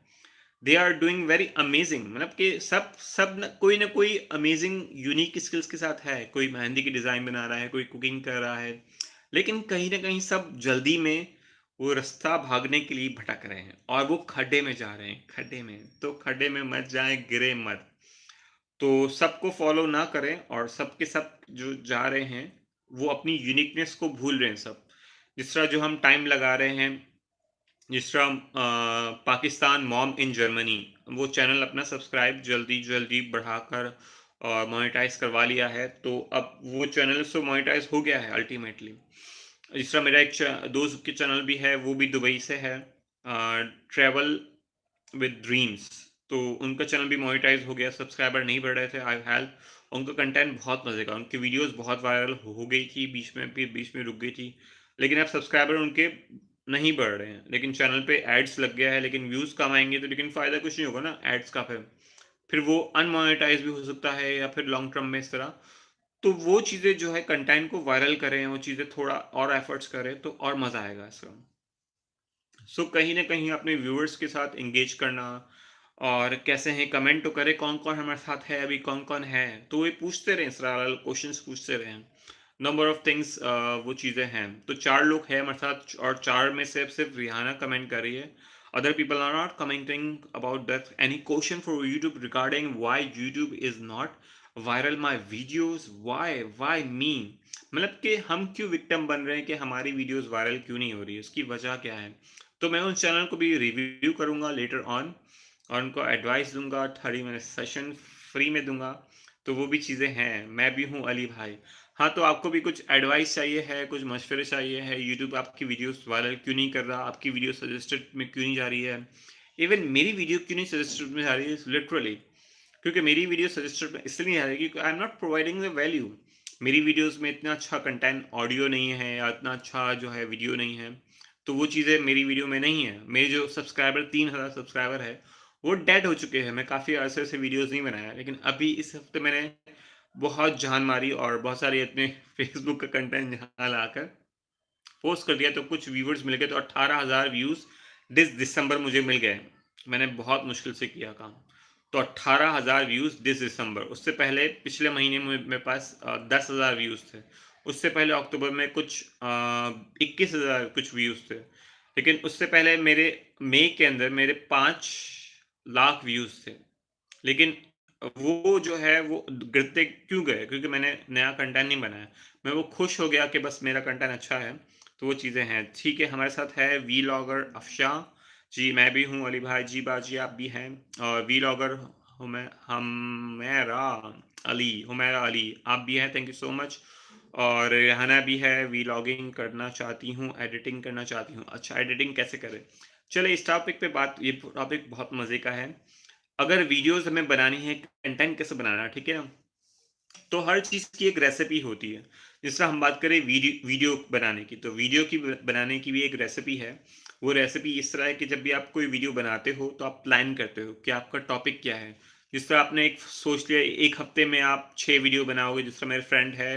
They are doing very amazing, मतलब कि सब सब न कोई अमेजिंग यूनिक स्किल्स के साथ है। कोई मेहंदी की डिज़ाइन बना रहा है, कोई कुकिंग कर रहा है, लेकिन कहीं न कहीं सब जल्दी में वो रास्ता भागने के लिए भटक रहे हैं, और वो खड्डे में जा रहे हैं, खड्डे में। तो खड्डे में मत जाएँ, गिरे मत। तो सबको फ़ॉलो ना करें, और सब के सब जो जा रहे हैं, वो अपनी यूनिकनेस को भूल रहे हैं सब। जिस तरह जो हम टाइम लगा रहे हैं, जिस तरह पाकिस्तान मॉम इन जर्मनी, वो चैनल अपना सब्सक्राइब जल्दी-जल्दी बढ़ाकर और मोनेटाइज़ करवा लिया है, तो अब वो चैनल तो मोनेटाइज़ हो गया है अल्टीमेटली। इस तरह मेरा एक दोस्त के चैनल भी है, वो भी दुबई से है, ट्रैवल विद ड्रीम्स। तो उनका चैनल भी मोनेटाइज़ हो गया, सब्सक्राइबर नहीं बढ़ रहे थे, आई हेल्प। उनका कंटेंट बहुत मज़े का, उनकी वीडियोज़ बहुत वायरल हो गई थी, बीच में रुक गई थी। लेकिन अब सब्सक्राइबर उनके नहीं बढ़ रहे हैं, लेकिन चैनल पे एड्स लग गया है, लेकिन व्यूज़ कम आएँगे तो लेकिन फ़ायदा कुछ नहीं होगा ना एड्स का फिर वो अनमोनेटाइज़ भी हो सकता है या फिर लॉन्ग टर्म में इस तरह। तो वो चीज़ें जो है कंटेंट को वायरल करें, वो चीज़ें थोड़ा और एफर्ट्स करें तो और मज़ा आएगा इसका। सो कहीं न कहीं अपने व्यूअर्स के साथ एंगेज करना और कैसे हैं कमेंट तो करें कौन-कौन हमारे साथ है, अभी कौन-कौन है। तो ये पूछते रहें, सवाल क्वेश्चंस पूछते रहें। नंबर ऑफ थिंग्स वो चीज़ें हैं। तो 4 लोग हैं हमारे साथ और 4 में से सिर्फ रिहाना कमेंट कर रही है। Other people are not commenting about that any question for YouTube regarding why YouTube is not viral my videos, why me? मतलब कि हम क्यों विक्टिम बन रहे हैं कि हमारी वीडियोज़ वायरल क्यों नहीं हो रही है, उसकी वजह क्या है? तो मैं उस चैनल को भी रिव्यू करूँगा लेटर ऑन और उनको एडवाइस दूँगा, 30 मिनट सेशन फ्री में दूँगा। तो वो भी चीज़ें हैं। मैं भी हूँ अली भाई। हाँ, तो आपको भी कुछ एडवाइस चाहिए है, कुछ मशवरे चाहिए है, यूट्यूब आपकी वीडियोज़ वायरल क्यों नहीं कर रहा, आपकी वीडियो सजेस्टेड में क्यों नहीं जा रही है? इवन मेरी वीडियो क्यों नहीं सजेस्टेड में जा रही है लिटरली, क्योंकि मेरी वीडियो सजेस्टेड में इसलिए नहीं आ रही क्योंकि I am not providing the value. मेरी वीडियोज़ में इतना अच्छा कंटेंट ऑडियो नहीं है या इतना अच्छा जो है वीडियो नहीं है, तो वो चीज़ें मेरी वीडियो में नहीं है। मेरे जो सब्सक्राइबर 3000 सब्सक्राइबर है, वो डेड हो चुके हैं। मैं काफ़ी अरसे से वीडियोज़ नहीं बनाया, लेकिन अभी इस हफ्ते मैंने बहुत जान मारी और बहुत सारे अपने फेसबुक का कंटेंट यहाँ लाकर पोस्ट कर दिया, तो कुछ व्यूअर्स मिल गए, तो 18,000 व्यूज़ दिसंबर मुझे मिल गए। मैंने बहुत मुश्किल से किया काम। तो 18,000 व्यूज़ दिसंबर। उससे पहले पिछले महीने में मेरे पास 10,000 व्यूज़ थे। उससे पहले अक्टूबर में कुछ 21,000 कुछ व्यूज़ थे। लेकिन उससे पहले मेरे मई के अंदर मेरे 5 लाख व्यूज़ थे। लेकिन वो जो है वो गिरते क्यों गए? क्योंकि मैंने नया कंटेंट नहीं बनाया। मैं वो खुश हो गया कि बस मेरा कंटेंट अच्छा है, तो वो चीज़ें हैं। ठीक है, हमारे साथ है वीलॉगर अफ़शा। जी, मैं भी हूँ अली भाई, जी बाजी आप भी हैं और वीलॉगर हुमैरा हुमैरा अली आप भी हैं, थैंक यू सो मच। और रेहाना भी है, वीलॉगिंग करना चाहती हूँ, एडिटिंग करना चाहती हूँ। अच्छा, एडिटिंग कैसे करें? चलिए इस टॉपिक पे ये टॉपिक बहुत मज़े का है। अगर वीडियोज़ हमें बनानी है, कंटेंट कैसे बनाना है, ठीक है ना? तो हर चीज़ की एक रेसिपी होती है। जिस तरह हम बात करें वीडियो बनाने की, तो वीडियो की बनाने की भी एक रेसिपी है। वो रेसिपी इस तरह है कि जब भी आप कोई वीडियो बनाते हो, तो आप प्लान करते हो कि आपका टॉपिक क्या है। जिस तरह आपने एक सोच लिया 1 हफ्ते में आप 6 वीडियो बनाओगे, जिस तरह मेरे फ्रेंड है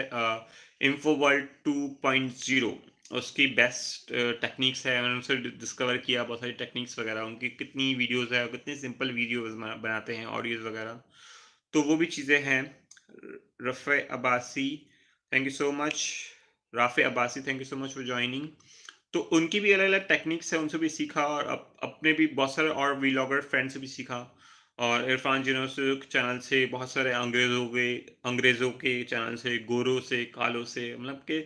इन्फोवर्ल्ड 2.0, उसकी बेस्ट टेक्निक्स है, मैंने उनसे डिस्कवर किया बहुत सारी टेक्निक्स वगैरह, उनकी कितनी वीडियोज़ है और कितनी सिंपल वीडियोज़ बनाते हैं, ऑडियोज़ वगैरह। तो वो भी चीज़ें हैं। Rafe Abbasi, thank you so much. Rafe Abbasi, thank you so much for joining. तो उनकी भी अलग-अलग टेक्निक्स हैं, उनसे भी सीखा और अपने भी बहुत सारे और व्लॉगर फ्रेंड से भी सीखा। और इरफान जिनोसुक चैनल से, बहुत सारे अंग्रेज़ों के चैनल से, गोरों से, कालों से, मतलब कि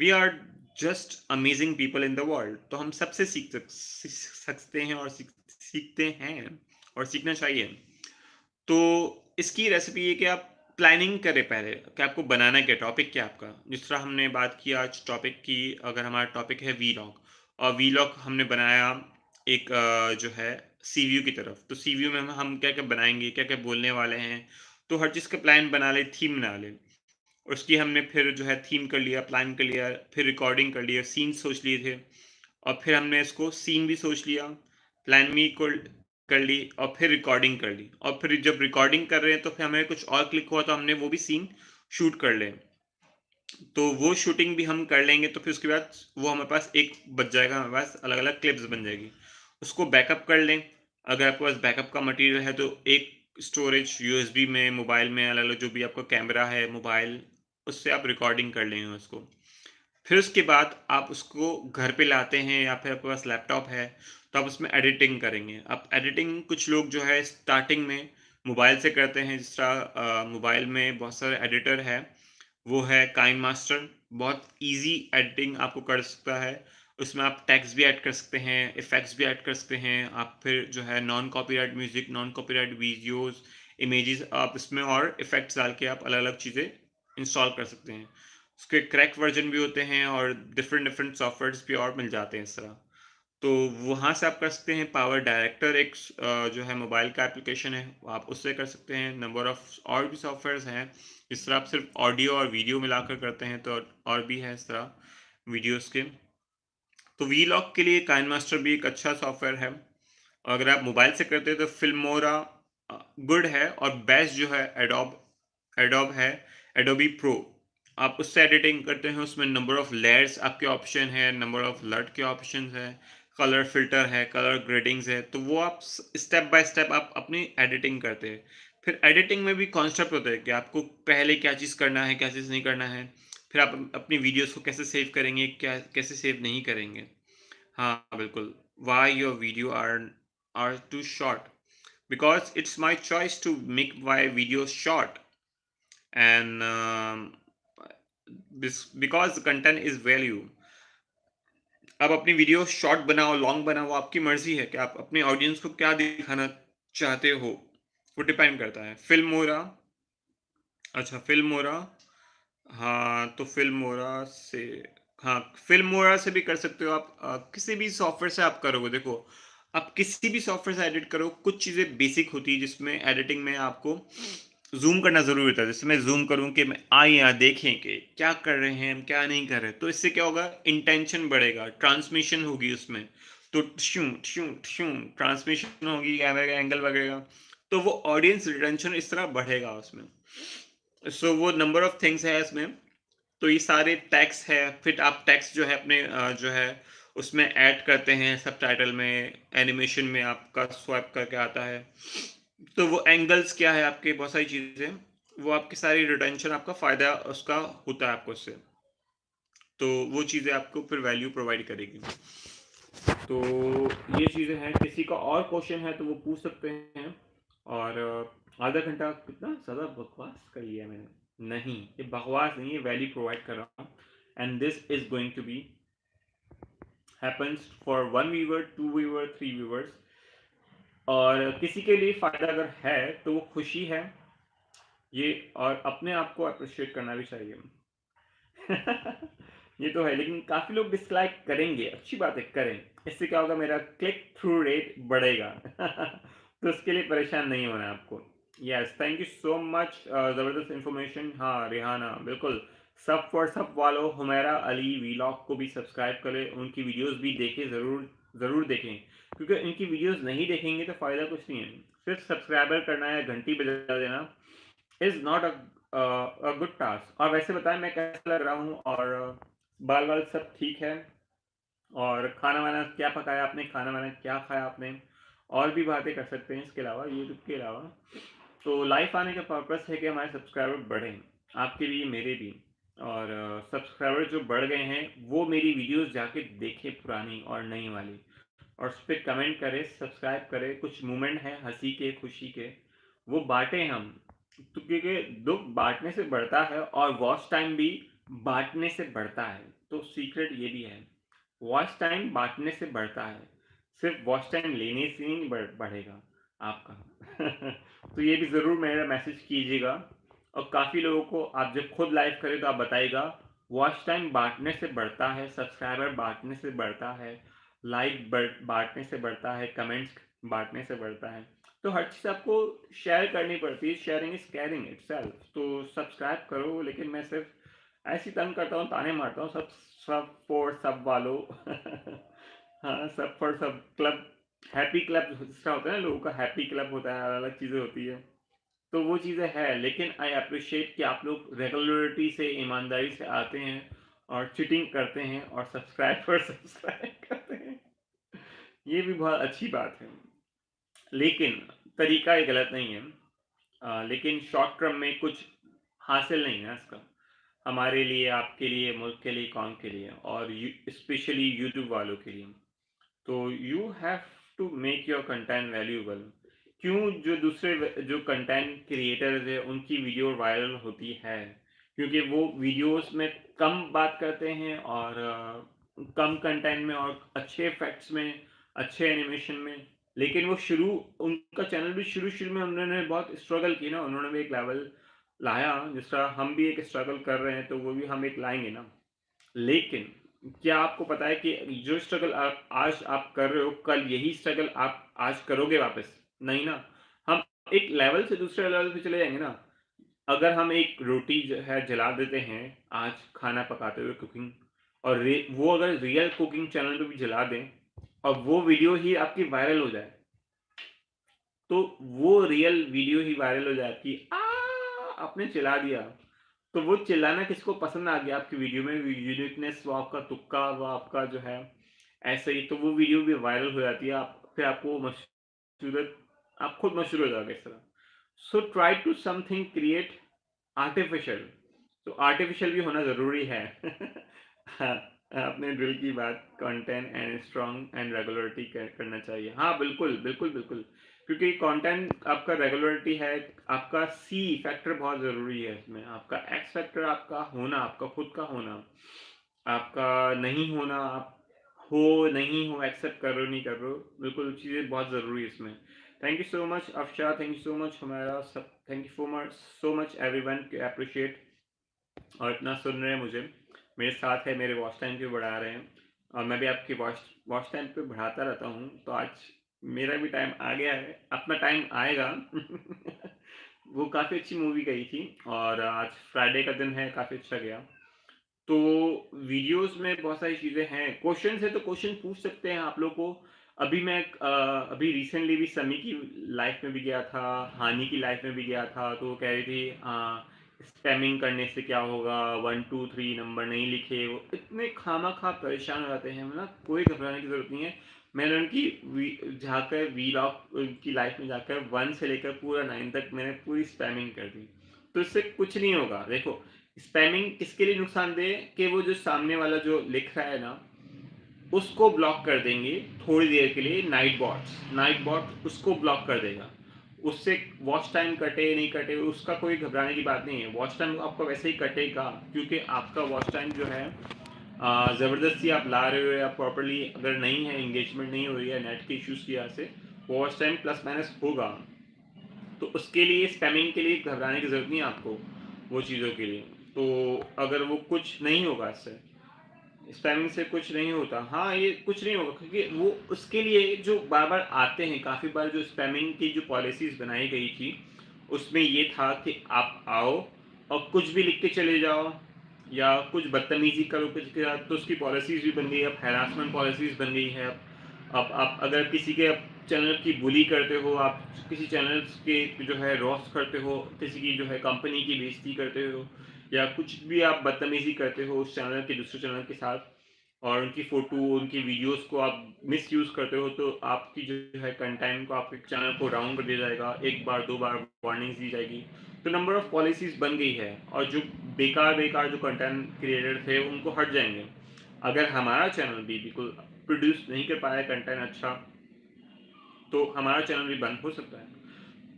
we are just amazing people in the world. तो हम सबसे सीख सकते हैं और सीखते हैं और सीखना चाहिए। तो इसकी रेसिपी ये कि आप प्लानिंग करें पहले कि आपको बनाना क्या है, टॉपिक क्या है आपका। जिस तरह हमने बात की आज टॉपिक की, अगर हमारा टॉपिक है वीलॉग और वीलॉग हमने बनाया एक जो है सीवीयू की तरफ, तो सीवीयू में हम क्या-क्या बनाएँगे, क्या-क्या बोलने वाले हैं, तो हर चीज़ का प्लान बना लें, थीम बना लें। उसकी हमने फिर जो है थीम कर लिया, प्लान कर लिया, फिर रिकॉर्डिंग कर लिया, सीन सोच लिए थे और फिर हमने इसको सीन भी सोच लिया, प्लान भी कर ली और फिर रिकॉर्डिंग कर ली और फिर जब रिकॉर्डिंग कर रहे हैं तो फिर हमें कुछ और क्लिक हुआ तो हमने वो भी सीन शूट कर लें। तो वो शूटिंग भी हम कर लेंगे तो फिर उसके बाद वो हमारे पास एक बच जाएगा, हमारे पास अलग-अलग क्लिप्स बन जाएगी। उसको बैकअप कर लें, अगर आपके पास बैकअप का मटेरियल है तो एक स्टोरेज यूएसबी में, मोबाइल में अलग-अलग जो भी आपका कैमरा है मोबाइल, उससे आप रिकॉर्डिंग कर लेंगे उसको। फिर उसके बाद आप उसको घर पे लाते हैं या फिर आपके पास लैपटॉप है, तो आप उसमें एडिटिंग करेंगे। अब एडिटिंग कुछ लोग जो है स्टार्टिंग में मोबाइल से करते हैं, जिस तरह मोबाइल में बहुत सारे एडिटर है, वो है काइन मास्टर, बहुत ईज़ी एडिटिंग आपको कर सकता है। उसमें आप टेक्स्ट भी ऐड कर सकते हैं, इफ़ेक्ट्स भी ऐड कर सकते हैं। आप फिर जो है non copyright music, non copyright videos, images आप इसमें और इफ़ेक्ट्स डाल के आप अलग-अलग चीज़ें इंस्टॉल कर सकते हैं। उसके क्रैक वर्ज़न भी होते हैं और डिफ़रेंट डिफ़रेंट सॉफ्टवेयर्स भी और मिल जाते हैं इस तरह। तो वहाँ से आप कर सकते हैं। पावर डायरेक्टर एक जो है मोबाइल का एप्लीकेशन है, आप उससे कर सकते हैं। नंबर ऑफ़ और भी सॉफ्टवेयर्स हैं, जिस तरह आप सिर्फ़ ऑडियो और वीडियो मिलाकर करते हैं, तो और भी है इस तरह वीडियोज़ के। तो वीलॉग के लिए काइनमास्टर भी एक अच्छा सॉफ्टवेयर है। और अगर आप मोबाइल से करते हैं तो फिल्मोरा गुड है, और बेस्ट जो है एडोब एडोब है, एडोबी प्रो। आप उससे एडिटिंग करते हैं, उसमें नंबर ऑफ लेयर्स आपके ऑप्शन है, नंबर ऑफ लट के ऑप्शन है, कलर फिल्टर है, कलर ग्रेडिंग्स है, तो वो आप स्टेप बाय स्टेप आप अपनी एडिटिंग करते हैं। फिर एडिटिंग में भी कॉन्सेप्ट होता है कि आपको पहले क्या चीज़ करना है, क्या चीज़ नहीं करना है, फिर आप अपनी वीडियोस को कैसे सेव करेंगे, क्या कैसे सेव नहीं करेंगे। हाँ, बिल्कुल। Why your video are too short? Because it's my choice to make my videos short, and because the content is value. आप अपनी वीडियो शॉर्ट बनाओ, लॉन्ग बनाओ, वो आपकी मर्ज़ी है कि आप अपने ऑडियंस को क्या दिखाना चाहते हो, वो डिपेंड करता है। फिल्मोरा, अच्छा फिल्मोरा, हाँ, तो फिल्मोरा से, हाँ, फिल्मोरा से भी कर सकते हो आप। किसी भी सॉफ्टवेयर से आप करोगे, देखो, आप किसी भी सॉफ्टवेयर से एडिट करो, कुछ चीज़ें बेसिक होती है जिसमें एडिटिंग में आपको ज़ूम करना ज़रूरी होता है। जैसे मैं ज़ूम करूँ कि मैं यहाँ देखें कि क्या कर रहे हैं हम, क्या नहीं कर रहे। तो इससे क्या होगा, इंटेंशन बढ़ेगा, ट्रांसमिशन होगी उसमें। तो ट्शूं, ट्शूं, ट्शूं ट्रांसमिशन होगी, कैमरे का एंगल बढ़ेगा, तो वो ऑडियंस रिटेंशन इस तरह बढ़ेगा उसमें। सो वो नंबर ऑफ थिंग्स है इसमें। तो ये सारे टैग्स है, फिर आप टेक्स्ट जो है अपने जो है उसमें ऐड करते हैं सबटाइटल में, एनिमेशन में आपका स्वाइप करके आता है। तो वो एंगल्स क्या है आपके, बहुत सारी चीज़ें, वो आपकी सारी रिटेंशन, आपका फ़ायदा उसका होता है आपको उससे। तो वो चीज़ें आपको फिर वैल्यू प्रोवाइड करेगी। तो ये चीज़ें हैं, किसी का और क्वेश्चन है तो वो पूछ सकते हैं। और आधा घंटा कितना ज़्यादा बकवास कर लिया मैंने। नहीं, ये बकवास नहीं है, वैल्यू प्रोवाइड कर रहा हूँ। And this is going to be happens for 1 viewer, 2 viewer, 3 viewers. और किसी के लिए फ़ायदा अगर है तो वो खुशी है ये, और अपने आप को एप्रिशिएट करना भी चाहिए। ये तो है, लेकिन काफ़ी लोग डिसलाइक करेंगे, अच्छी बात है, करें। इससे क्या होगा, मेरा क्लिक थ्रू रेट बढ़ेगा। तो उसके लिए परेशान नहीं होना है आपको। Yes, thank you so much, ज़बरदस्त इन्फॉर्मेशन। हाँ, रिहाना, बिल्कुल। सब फॉर सब वालों, हुमैरा अली वीलॉग को भी सब्सक्राइब करें, उनकी वीडियोज़ भी देखें, ज़रूर, ज़रूर देखें। क्योंकि उनकी वीडियोज़ नहीं देखेंगे तो फ़ायदा कुछ नहीं है। सिर्फ सब्सक्राइबर करना है, घंटी बजा देना is not a good task. और वैसे बताएँ मैं कैसा लग रहा हूँ, और बाल-वाल सब ठीक है? और खाना-वाना क्या पकाया आपने? खाना-वाना क्या खाया आपने? और भी बातें कर सकते हैं इसके अलावा, यूट्यूब के अलावा। तो लाइव आने का पर्पस है कि हमारे सब्सक्राइबर बढ़ें, आपके भी, मेरे भी। और सब्सक्राइबर जो बढ़ गए हैं, वो मेरी वीडियोज़ जाके देखें, पुरानी और नई वाली। और उस पे कमेंट करें, सब्सक्राइब करें, कुछ मोमेंट हैं हँसी के, खुशी के, वो बाँटें हम। तो क्योंकि दुःख बाँटने से बढ़ता है, और वॉच टाइम भी बाँटने से बढ़ता है। तो सीक्रेट ये भी है, वॉच टाइम बाँटने से बढ़ता है, सिर्फ़ वॉच टाइम लेने से नहीं बढ़ेगा आपका। तो ये भी ज़रूर मेरा मैसेज कीजिएगा। और काफ़ी लोगों को आप जब खुद लाइव करें तो आप बताइएगा, वॉच टाइम बाँटने से बढ़ता है, सब्सक्राइबर बाँटने से बढ़ता है, लाइक बाँटने से बढ़ता है, कमेंट्स बाँटने से बढ़ता है। तो हर चीज़ आपको शेयर करनी पड़ती है, शेयरिंग इज़ केयरिंग इटसेल्फ। तो सब्सक्राइब करो, लेकिन मैं सिर्फ़ ऐसे ही तंग करता हूँ, ताने मारता हूँ, सब सब फॉर सब वालों। हाँ, सब फॉर सब क्लब, हैप्पी क्लब जिसका होता है ना, लोगों का हैप्पी क्लब होता है, अलग-अलग चीज़ें होती है। तो वो चीज़ें हैं, लेकिन आई एप्रिशिएट कि आप लोग रेगुलरिटी से, ईमानदारी से आते हैं और चीटिंग करते हैं और सब्सक्राइब पर सब्सक्राइब करते हैं। ये भी बहुत अच्छी बात है। लेकिन तरीका ये गलत नहीं है। लेकिन शॉर्ट टर्म में कुछ हासिल नहीं है इसका। हमारे लिए, आपके लिए, मुल्क के लिए, कौम के लिए, और स्पेशली यूट्यूब वालों के लिए। तो you have to make your content valuable. क्यों जो दूसरे जो कंटेंट क्रिएटर्स है उनकी वीडियो वायरल होती है, क्योंकि वो वीडियोस में कम बात करते हैं, और कम कंटेंट में, और अच्छे इफेक्ट्स में, अच्छे एनिमेशन में। लेकिन वो उनका चैनल भी शुरू-शुरू में उन्होंने बहुत स्ट्रगल की ना, उन्होंने भी एक लेवल लाया, जिस तरह हम भी एक स्ट्रगल कर रहे हैं, तो वो भी हम एक लाएँगे ना। लेकिन क्या आपको पता है कि जो स्ट्रगल आप आज आप कर रहे हो, कल यही स्ट्रगल आप आज करोगे वापस? नहीं ना। हम एक लेवल से दूसरे लेवल पे चले जाएँगे ना। अगर हम एक रोटी जो है जला देते हैं, आज खाना पकाते हुए कुकिंग, और वो अगर रियल कुकिंग चैनल पे भी जला दें और वो वीडियो ही आपकी वायरल हो जाए, तो वो रियल वीडियो ही वायरल हो जाए कि आपने चिल्ला दिया। तो वो चिल्लाना किसको पसंद आ गया आपकी वीडियो में, यूनिकनेस, वो आपका तुक्का, वो आपका जो है ऐसे ही, तो वो वीडियो भी वायरल हो जाती है। आप फिर आपको मशहूरियत, आप खुद मशहूर हो जाओगे इस तरह। So try to something create artificial, तो आर्टिफिशियल भी होना ज़रूरी है। हाँ, आपने दिल की बात, content and strong and regularity करना चाहिए। हाँ, बिल्कुल, बिल्कुल, बिल्कुल। क्योंकि कंटेंट आपका रेगुलरिटी है, आपका सी फैक्टर बहुत ज़रूरी है इसमें। आपका एक्स फैक्टर आपका होना, आपका खुद का होना, आपका नहीं होना, आप हो, नहीं हो, एक्सेप्ट कर रहे हो, नहीं कर रहे हो, बिल्कुल चीज़ें बहुत ज़रूरी है इसमें। Thank you so much Afsha, thank you so much हमारा सब, thank you so much everyone के एप्रिशिएट और इतना सुन रहे हैं मुझे। मेरे साथ है, मेरे वॉच टाइम भी बढ़ा रहे हैं और मैं भी आपकी वॉच वॉच टाइम पे बढ़ाता रहता हूँ। तो आज मेरा भी टाइम आ गया है, अपना टाइम आएगा। वो काफ़ी अच्छी मूवी गई थी और आज फ्राइडे का दिन है, काफ़ी अच्छा गया। तो वीडियोज़ में बहुत सारी चीज़ें हैं, क्वेश्चन्स है तो क्वेश्चन पूछ सकते हैं आप लोग को। अभी रिसेंटली भी समी की लाइफ़ में भी गया था, हानि की लाइफ़ में भी गया था, तो वो कह रही थी स्पैमिंग करने से क्या होगा, 1, 2, 3 नंबर नहीं लिखे, वो इतने खामा-खा परेशान हो जाते हैं, मतलब कोई घबराने की ज़रूरत नहीं है। मैंने उनकी जाकर वीलॉग उनकी लाइफ़ में जाकर 1 से लेकर पूरा 9 तक मैंने पूरी स्पैमिंग कर दी। तो इससे कुछ नहीं होगा। देखो, स्पैमिंग किसके लिए नुकसानदेह है कि वो जो सामने वाला जो लिख रहा है ना, उसको ब्लॉक कर देंगे थोड़ी देर के लिए नाइट बॉट उसको ब्लॉक कर देगा। उससे वॉच टाइम कटे नहीं कटे उसका कोई घबराने की बात नहीं है। वॉच टाइम आपका वैसे ही कटेगा, क्योंकि आपका वॉच टाइम जो है ज़बरदस्ती आप ला रहे हो या प्रॉपर्ली अगर नहीं है, एंगेजमेंट नहीं हो रही है नेट के इश्यूज़ की वजह से, वॉच टाइम प्लस माइनस होगा। तो उसके लिए स्पैमिंग के लिए घबराने की ज़रूरत नहीं है आपको, वो चीज़ों के लिए। तो अगर वो कुछ नहीं होगा इससे, स्पैमिंग से कुछ नहीं होता। हाँ, ये कुछ नहीं होगा क्योंकि वो उसके लिए जो बार-बार आते हैं, काफ़ी बार जो स्पैमिंग की जो पॉलिसीज़ बनाई गई थी, उसमें ये था कि आप आओ और कुछ भी लिख के चले जाओ या कुछ बदतमीज़ी करो कुछ के साथ, तो उसकी पॉलिसीज़ भी बन गई, अब हैरासमेंट पॉलिसीज़ बन गई है। अब आप अगर किसी के चैनल की बुली करते हो, आप किसी चैनल्स के जो है रोस्ट करते हो, किसी की जो है कंपनी की बेइज़्ज़ती करते हो या कुछ भी आप बदतमीज़ी करते हो उस चैनल के दूसरे चैनल के साथ और उनकी फ़ोटो, उनकी वीडियोज़ को आप मिसयूज़ करते हो, तो आपकी जो है कंटेंट को, आपके चैनल को डाउन कर दिया जाएगा। 1 बार, 2 बार वार्निंग्स दी जाएगी। तो नंबर ऑफ़ पॉलिसीज़ बन गई है और जो बेकार-बेकार जो कंटेंट क्रिएटर थे, उनको हट जाएँगे। अगर हमारा चैनल भी बिल्कुल प्रोड्यूस नहीं कर पाया कंटेंट अच्छा, तो हमारा चैनल भी बंद हो सकता है।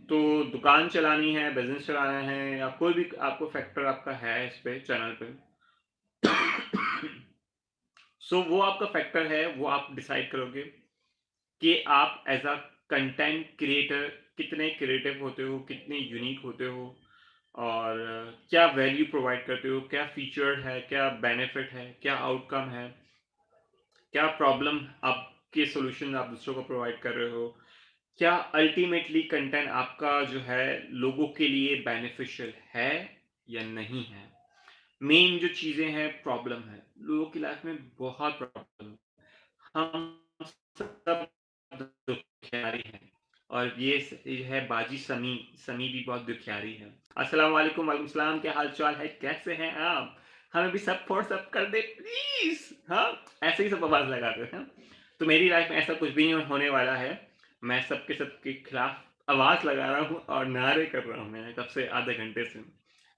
तो दुकान चलानी है, बिज़नेस चलाना है या कोई भी आपको फैक्टर आपका है इस पे चैनल पे, सो वो आपका फैक्टर है, वो आप डिसाइड करोगे कि आप एज़ अ कंटेंट क्रिएटर कितने क्रिएटिव होते हो, कितने यूनिक होते हो और क्या वैल्यू प्रोवाइड करते हो, क्या फीचर है, क्या बेनिफिट है, क्या आउटकम है, क्या प्रॉब्लम आपके सॉल्यूशन आप दूसरों को प्रोवाइड कर रहे हो, क्या अल्टीमेटली कंटेंट आपका जो है लोगों के लिए बेनिफिशियल है या नहीं है। मेन जो चीज़ें हैं प्रॉब्लम है, लोगों की लाइफ में बहुत प्रॉब्लम, हम सब दुखियारी हैं और ये है बाजी समी, समी भी बहुत दुखियारी है। अस्सलाम वालेकुम, वालेकुम सलाम, क्या हाल-चाल है? कैसे हैं आप? हमें भी सब फॉर सब कर दे प्लीज़। हाँ, ऐसे ही सब आवाज़ लगाते हैं। तो मेरी लाइफ में ऐसा कुछ भी नहीं होने वाला है। मैं सबके खिलाफ आवाज़ लगा रहा हूँ और नारे कर रहा हूँ मैं कब से आधे घंटे से।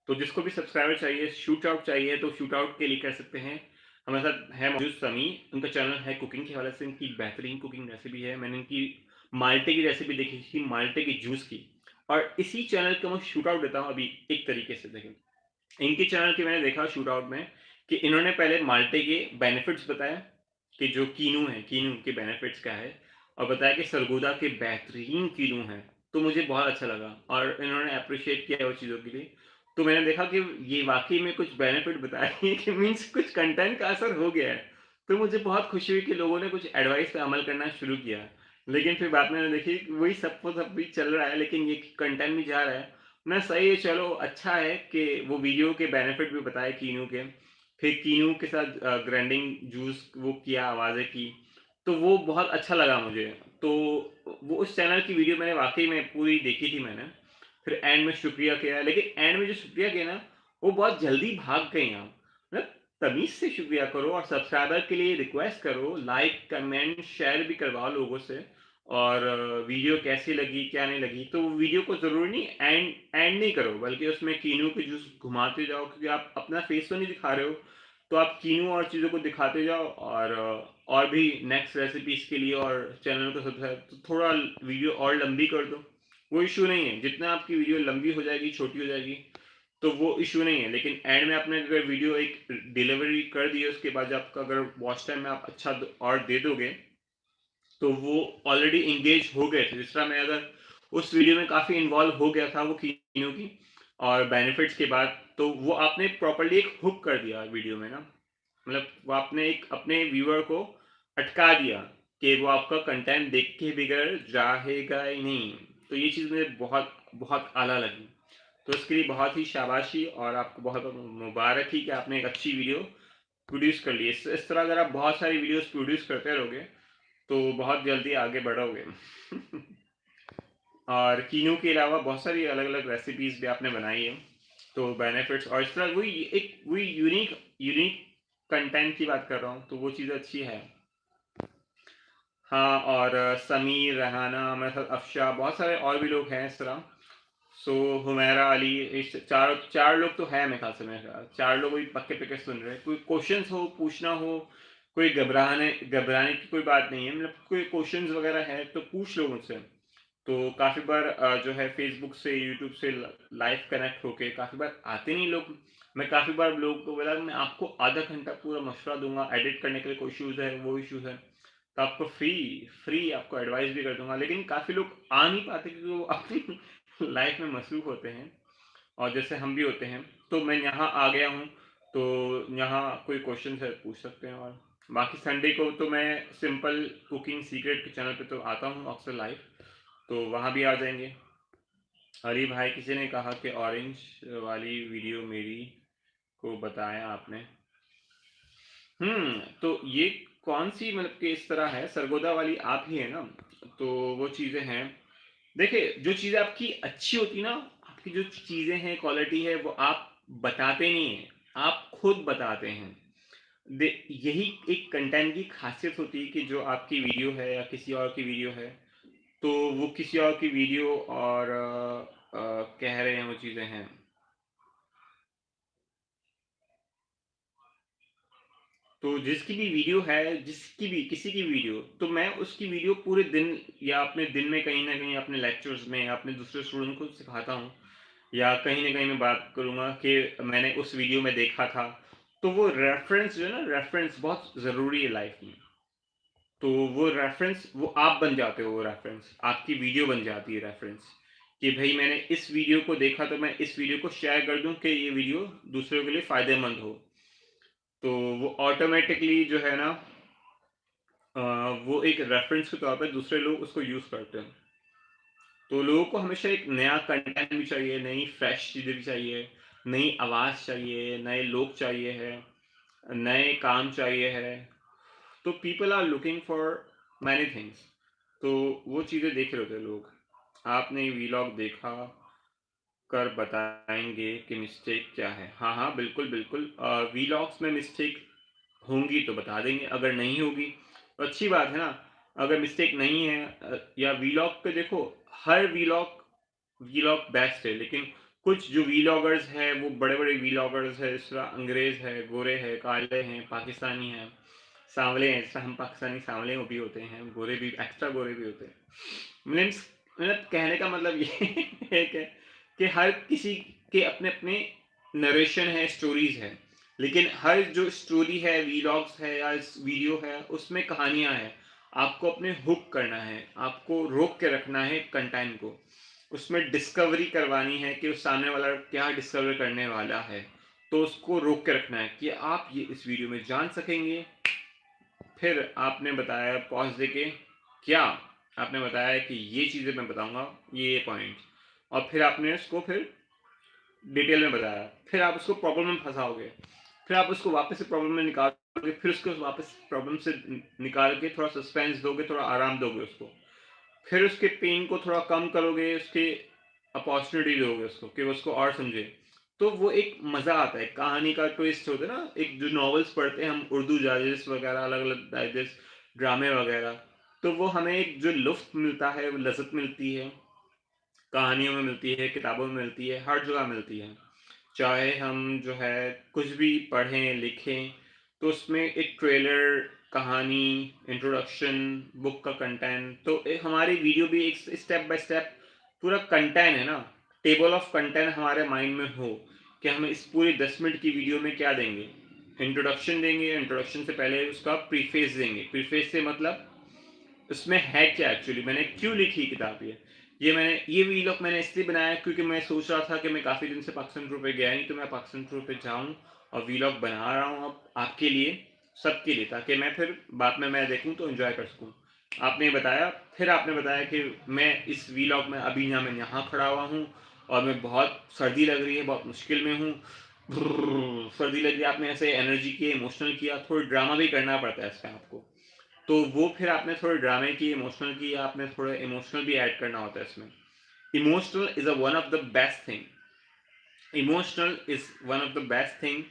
तो जिसको भी सब्सक्राइबर चाहिए, शूट आउट चाहिए तो शूट आउट के लिए कर सकते हैं। हमारे साथ है मौजूद समी, उनका चैनल है कुकिंग के हवाले से, इनकी बेहतरीन कुकिंग रेसिपी है। मैंने इनकी माल्टे की रेसिपी देखी थी, माल्टे के जूस की, और इसी चैनल का मैं शूट आउट देता हूँ अभी एक तरीके से देखें। इनके चैनल के मैंने देखा शूट आउट में कि इन्होंने पहले माल्टे के बेनिफिट्स बताए कि जो कीनू है, कीनू के बेनिफिट्स क्या है। और बताया कि सरगोदा के बेहतरीन कीनू हैं। तो मुझे बहुत अच्छा लगा और इन्होंने एप्रिशिएट किया वो चीज़ों के लिए। तो मैंने देखा कि ये वाक़ई में कुछ बेनिफिट बताए कि मीन्स कुछ कंटेंट का असर हो गया है। तो मुझे बहुत खुशी हुई कि लोगों ने कुछ एडवाइस पे अमल करना शुरू किया। लेकिन फिर बाद में मैंने देखी वही सब को सब भी चल रहा है, लेकिन ये कंटेंट भी जा रहा है। ना सही है, चलो अच्छा है कि वो वीडियो के बेनिफिट भी बताए कीनू के। फिर कीनू के साथ ग्राइंडिंग जूस वो किया, आवाज़ें की, तो वो बहुत अच्छा लगा मुझे। तो वो उस चैनल की वीडियो मैंने वाक़ई में पूरी देखी थी मैंने। फिर एंड में शुक्रिया किया, लेकिन एंड में जो शुक्रिया किया ना, वो बहुत जल्दी भाग गई आप। मतलब तमीज़ से शुक्रिया करो और सब्सक्राइबर के लिए रिक्वेस्ट करो, लाइक, कमेंट, शेयर भी करवाओ लोगों से। और वीडियो कैसी लगी, क्या नहीं लगी, तो वीडियो को ज़रूरी नहीं एंड एंड नहीं करो, बल्कि उसमें कीनू के जूस घुमाते जाओ, क्योंकि आप अपना फेस तो नहीं दिखा रहे हो, तो आप कीनू और चीज़ों को दिखाते जाओ। और भी नेक्स्ट रेसिपीज़ के लिए और चैनल को सब्सक्राइब तो थोड़ा वीडियो और लंबी कर दो, वो इश्यू नहीं है। जितना आपकी वीडियो लंबी हो जाएगी, छोटी हो जाएगी, तो वो इश्यू नहीं है। लेकिन एंड में आपने अगर वीडियो एक डिलीवरी कर दी है, उसके बाद आपका अगर वॉच टाइम में आप अच्छा और दे दोगे, तो वो ऑलरेडी एंगेज हो गए थे। जिस तरह मैं अगर उस वीडियो में काफ़ी इन्वॉल्व हो गया था वो कीनों की और बेनिफिट्स के बाद, तो वो आपने प्रॉपर्ली एक हुक कर दिया वीडियो में ना। मतलब वो आपने एक अपने व्यूअर को अटका दिया कि वो आपका कंटेंट देख के बिगड़ जाएगा ही नहीं। तो ये चीज़ मुझे बहुत बहुत आला लगी। तो इसके लिए बहुत ही शाबाशी और आपको बहुत बहुत मुबारक ही कि आपने एक अच्छी वीडियो प्रोड्यूस कर ली। इस तरह अगर आप बहुत सारी वीडियोस प्रोड्यूस करते रहोगे, तो बहुत जल्दी आगे बढ़ोगे। और कीनू के अलावा बहुत सारी अलग-अलग रेसिपीज़ भी आपने बनाई है। तो बेनिफिट्स और इस तरह वही यूनिक यूनिक कंटेंट की बात कर रहा हूँ, तो वो चीज़ अच्छी है। हाँ, और समीर, रेहाना, मेरे साथ अफ़शा, बहुत सारे और भी लोग हैं इस तरह। सो हुमैरा अली, इस 4 लोग तो हैं मेरे ख़्याल से, मेरे ख़्याल 4 लोग भी पक्के-पक्के सुन रहे हैं। कोई क्वेश्चन्स हो, पूछना हो, कोई घबराने घबराने की कोई बात नहीं है। मतलब कोई क्वेश्चन्स वग़ैरह है तो पूछ लो मुझसे। तो काफ़ी बार जो है फ़ेसबुक से, यूट्यूब से लाइव कनेक्ट होके काफ़ी बार आते नहीं लोग। मैं काफ़ी बार लोगों को बोला मैं आपको आधा घंटा पूरा मशवरा दूँगा, एडिट करने के लिए कोई इश्यूज़ है, वो इश्यूज़ है। तो आपको फ्री आपको एडवाइस भी कर दूँगा। लेकिन काफ़ी लोग आ नहीं पाते क्योंकि वो अपनी लाइफ़ में मसरूफ़ होते हैं और जैसे हम भी होते हैं। तो मैं यहाँ आ गया हूँ, तो यहाँ कोई क्वेश्चन्स है पूछ सकते हैं। और बाकी संडे को तो मैं सिंपल कुकिंग सीक्रेट के चैनल पे तो आता हूँ अक्सर लाइव, तो वहाँ भी आ जाएँगे। अली भाई, किसी ने कहा कि ऑरेंज वाली वीडियो मेरी को बताया आपने। तो ये कौन-सी मतलब कि इस तरह है, सरगोदा वाली आप ही है ना? तो वो चीज़ें हैं। देखिए, जो चीज़ें आपकी अच्छी होती है ना, आपकी जो चीज़ें हैं, क्वालिटी है, वो आप बताते नहीं हैं, आप खुद बताते हैं। दे यही एक कंटेंट की ख़ासियत होती है कि जो आपकी वीडियो है या किसी और की वीडियो है, तो वो किसी और की वीडियो और कह रहे हैं वो चीज़ें हैं। तो जिसकी भी वीडियो है, जिसकी भी किसी की वीडियो, तो मैं उसकी वीडियो पूरे दिन या अपने दिन में कहीं न कहीं अपने लेक्चर्स में या अपने दूसरे स्टूडेंट को सिखाता हूँ, या कहीं न कहीं मैं बात करूँगा कि मैंने उस वीडियो में देखा था। तो वो रेफ़रेंस जो है ना, रेफ़रेंस बहुत ज़रूरी है लाइफ़ में। तो वो रेफ़रेंस वो आप बन जाते हो, वो रेफ़रेंस, आपकी वीडियो बन जाती है रेफ़रेंस, कि भई मैंने इस वीडियो को देखा तो मैं इस वीडियो को शेयर कर दूँ कि ये वीडियो दूसरों के लिए फ़ायदेमंद हो। तो वो ऑटोमैटिकली जो है ना, अ, वो एक रेफ़रेंस के तौर पे दूसरे लोग उसको यूज़ करते हैं। तो लोगों को हमेशा एक नया कंटेंट भी चाहिए, नई फ्रेश चीज़ें भी चाहिए, नई आवाज़ चाहिए, नए लोग चाहिए है, नए काम चाहिए है। तो people are looking for many things. तो वो चीज़ें देख रहे होते हैं लोग। आपने व्लॉग देखा कर बताएँगे कि मिस्टेक क्या है? हाँ, हाँ, बिल्कुल, बिल्कुल। व्लॉग्स में मिस्टेक होंगी तो बता देंगे, अगर नहीं होगी तो अच्छी बात है ना। अगर मिस्टेक नहीं है, या व्लॉग पे देखो, हर व्लॉग व्लॉग बेस्ट है, लेकिन कुछ जो व्लॉगर्स हैं वो बड़े-बड़े व्लॉगर्स हैं, इस तरह अंग्रेज़ है, गोरे हैं, काले हैं, पाकिस्तानी हैं, सांवले हैं, जैसे हम पाकिस्तानी सांवले भी होते हैं, गोरे भी, एक्स्ट्रा गोरे भी होते हैं। मीन्स मतलब कहने का मतलब ये है कि हर किसी के अपने-अपने नरेशन है, स्टोरीज़ हैं। लेकिन हर जो स्टोरी है, व्लॉग्स है या इस वीडियो है, उसमें कहानियाँ हैं। आपको अपने हुक करना है, आपको रोक के रखना है कंटेंट को। उसमें डिस्कवरी करवानी है कि उस सामने वाला क्या डिस्कवर करने वाला है। तो उसको रोक के रखना है कि आप ये इस वीडियो में जान सकेंगे। फिर आपने बताया पॉज़ देके क्या? आपने बताया कि ये चीज़ें मैं बताऊँगा, ये पॉइंट, और फिर आपने उसको फिर डिटेल में बताया। फिर आप उसको प्रॉब्लम में फँसाओगे। फिर आप उसको वापस से प्रॉब्लम में निकालोगे, फिर उसको वापस प्रॉब्लम से निकाल के थोड़ा सस्पेंस दोगे, थोड़ा आराम दोगे उसको। फिर उसके पेन को थोड़ा कम करोगे, उसके अपॉर्चुनिटी दोगे उसको कि वो उसको और समझे। तो वो एक मज़ा आता है, कहानी का ट्विस्ट होता है ना, एक जो नॉवेल्स पढ़ते हैं हम उर्दू डाइजेस्ट वगैरह, अलग-अलग डाइजेस्ट, ड्रामे वगैरह, तो वो हमें एक जो लुत्फ़ मिलता है, वो लज़्ज़त मिलती है, कहानियों में मिलती है, किताबों में मिलती है, हर जगह मिलती है। चाहे हम जो है कुछ भी पढ़ें, लिखें, तो उसमें एक ट्रेलर, कहानी, इंट्रोडक्शन, बुक का कंटेंट, तो हमारी वीडियो भी एक स्टेप बाय स्टेप पूरा कंटेंट है ना, टेबल ऑफ कंटेंट हमारे माइंड में हो कि हम इस पूरी 10 मिनट की वीडियो में क्या देंगे। इंट्रोडक्शन देंगे, इंट्रोडक्शन से पहले उसका प्रीफेस देंगे। प्रीफेस से मतलब उसमें है क्या एक्चुअली, मैंने क्यों लिखी किताब ये वीलॉग मैंने इसलिए बनाया क्योंकि मैं सोच रहा था कि मैं काफ़ी दिन से पाकिस्तान टूर पे गया नहीं, तो मैं पाकिस्तान टूर पे जाऊँ और वीलॉग बना रहा हूँ अब आपके लिए, सबके लिए, ताकि मैं फिर बाद में मैं देखूँ तो एंजॉय कर सकूँ। आपने बताया, फिर आपने बताया कि मैं इस वीलॉग में अभी यहाँ मैं यहाँ खड़ा हुआ हूँ और मैं बहुत सर्दी लग रही है, बहुत मुश्किल में हूँ, सर्दी लग रही है, आपने ऐसे एनर्जी की, इमोशनल किया, थोड़ा ड्रामा भी करना पड़ता है इसमें आपको। तो वो फिर आपने थोड़े ड्रामे की, इमोशनल की, आपने थोड़ा इमोशनल भी ऐड करना होता है इसमें। Emotional is a one of the best thing, emotional is one of the best thing,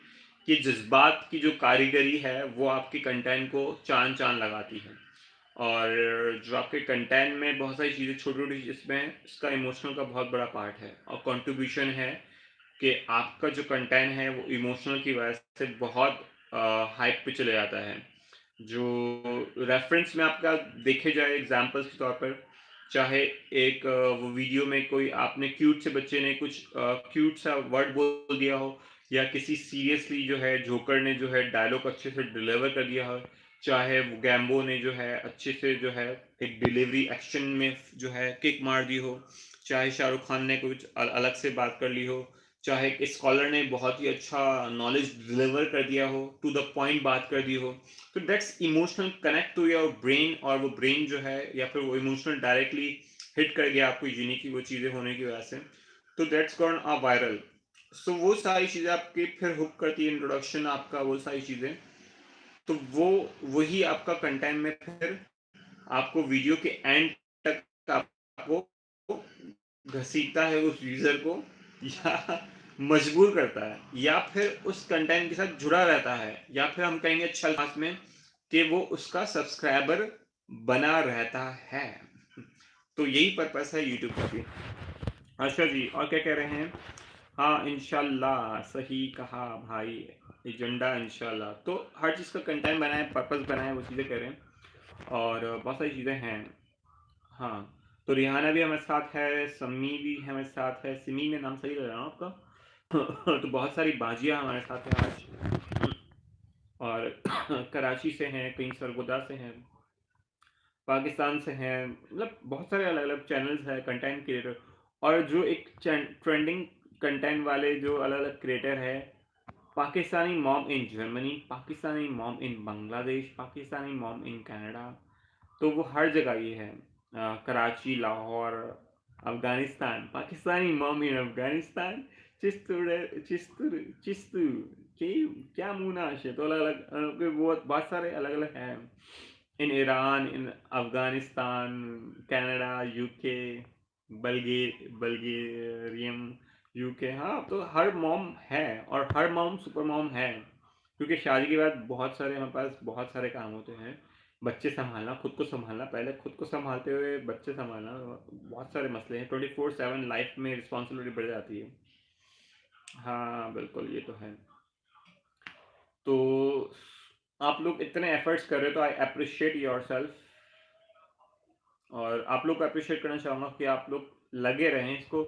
कि जज़्बात की जो कारीगरी है, वो आपके कंटेंट को चाँद-चाँद लगाती है। और जो आपके कंटेंट में बहुत सारी चीज़ें छोटी-छोटी इसमें इसका इमोशनल का बहुत बड़ा पार्ट है और कंट्रीब्यूशन है कि आपका जो कंटेंट है वो इमोशनल की वजह से बहुत हाइप पे चले जाता है। जो रेफ़रेंस में आपका देखे जाए एग्ज़ाम्पल्स के तौर पर, चाहे एक वो वीडियो में कोई आपने क्यूट से बच्चे ने कुछ क्यूट सा वर्ड बोल दिया हो, या किसी सीरियसली जो है जोकर ने जो है डायलॉग अच्छे से डिलीवर कर दिया हो, चाहे वो गैम्बो ने जो है अच्छे से जो है एक डिलीवरी एक्शन में जो है किक मार दी हो, चाहे शाहरुख खान ने कुछ अलग से बात कर ली हो, चाहे एक स्कॉलर ने बहुत ही अच्छा नॉलेज डिलीवर कर दिया हो, टू द पॉइंट बात कर दी हो, तो that's emotional connect to your brain, और वो ब्रेन जो है या फिर वो इमोशनल डायरेक्टली हिट कर गया आपको यूनिक की वो चीज़ें होने की वजह से, तो दैट्स गॉन अ वायरल। सो वो सारी चीज़ें आपकी फिर हुक करती है, इंट्रोडक्शन आपका, वो सारी चीज़ें, तो वो वही आपका कंटेंट में फिर आपको वीडियो के एंड तक आपको घसीटता है उस यूज़र को, या मजबूर करता है, या फिर उस कंटेंट के साथ जुड़ा रहता है, या फिर हम कहेंगे अच्छे अल्फाज में कि वो उसका सब्सक्राइबर बना रहता है। तो यही पर्पस है यूट्यूब का भी। अच्छा जी, और क्या कह रहे हैं? हाँ, इंशाल्लाह सही कहा भाई, एजेंडा इंशाल्लाह। तो हर चीज़ का कंटेंट बनाएँ, पर्पस बनाएँ, वो चीज़ें करें, और बहुत सारी चीज़ें हैं। हाँ, तो रिहाना भी हमारे साथ है, सम्मी भी हमारे साथ है, सिमी में नाम सही लग रहा है ना आपका? तो बहुत सारी बाजियाँ हमारे साथ हैं आज, और कराची से हैं, कहीं सरगोदा से हैं, पाकिस्तान से हैं, मतलब बहुत सारे अलग-अलग चैनल्स हैं, कंटेंट क्रिएटर, और जो एक ट्रेंडिंग कंटेंट वाले जो अलग-अलग क्रिएटर हैं, Pakistani mom in Germany, Pakistani mom in Bangladesh, Pakistani mom in Canada, तो वो हर जगह ये है। कराची, लाहौर, अफ़गानिस्तान, पाकिस्तानी मॉम इन अफ़गानिस्तान, चिस्तूर चिस्तू कि क्या मुनाश है, तो अलग-अलग बहुत बहुत सारे अलग-अलग हैं। In Iran, in Afghanistan, Canada, UK, Belgium, UK, हाँ, तो हर मॉम है, और हर मॉम सुपर मॉम है, क्योंकि शादी के बाद बहुत सारे हमारे पास बहुत सारे काम होते हैं। बच्चे सँभालना, खुद को सँभालना, पहले खुद को सँभालते हुए बच्चे सँभालना, बहुत सारे मसले हैं, 24/7 लाइफ़ में रिस्पॉन्सिबिलिटी बढ़ जाती है। हाँ, बिल्कुल, ये तो है। तो आप लोग इतने एफर्ट्स कर रहे हो, तो आई एप्रिशिएट योरसेल्फ, और आप लोग को एप्रिशिएट करना चाहूँगा कि आप लोग लगे रहें इसको,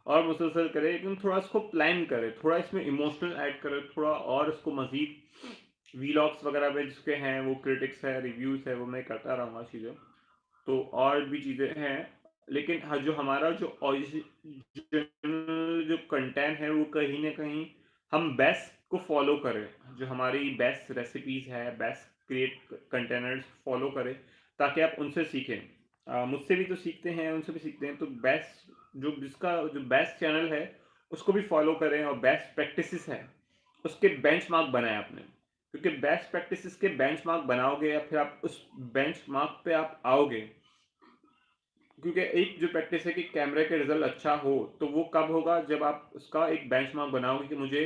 और मुसलसल करें, लेकिन थोड़ा इसको प्लान करें, थोड़ा इसमें इमोशनल ऐड करें, थोड़ा और इसको मज़ीद वीलॉग्स वगैरह में जिसके हैं वो क्रिटिक्स है, रिव्यूज़ है, वो मैं करता रहूँगा चीज़ें। तो और भी चीज़ें हैं, लेकिन हाँ, जो हमारा जो ओरिजिनल जो कंटेंट है वो कहीं न कहीं हम बेस्ट को फ़ॉलो करें। जो हमारी बेस्ट रेसिपीज़ है, बेस्ट क्रिएट कंटेनर्स फ़ॉलो करें, ताकि आप उनसे सीखें। मुझसे भी तो सीखते हैं, उनसे भी सीखते हैं, तो बेस्ट जो बेस्ट चैनल है, उसको भी फ़ॉलो करें और बेस्ट प्रैक्टिसेस हैं, उसके बेंचमार्क बनाएँ अपने। क्योंकि बेस्ट प्रैक्टिसेस के बेंचमार्क बनाओगे या फिर आप उस बेंचमार्क पे आप आओगे, क्योंकि एक जो प्रैक्टिस है कि कैमरे का रिजल्ट अच्छा हो, तो वो कब होगा जब आप उसका एक बेंचमार्क बनाओगे कि मुझे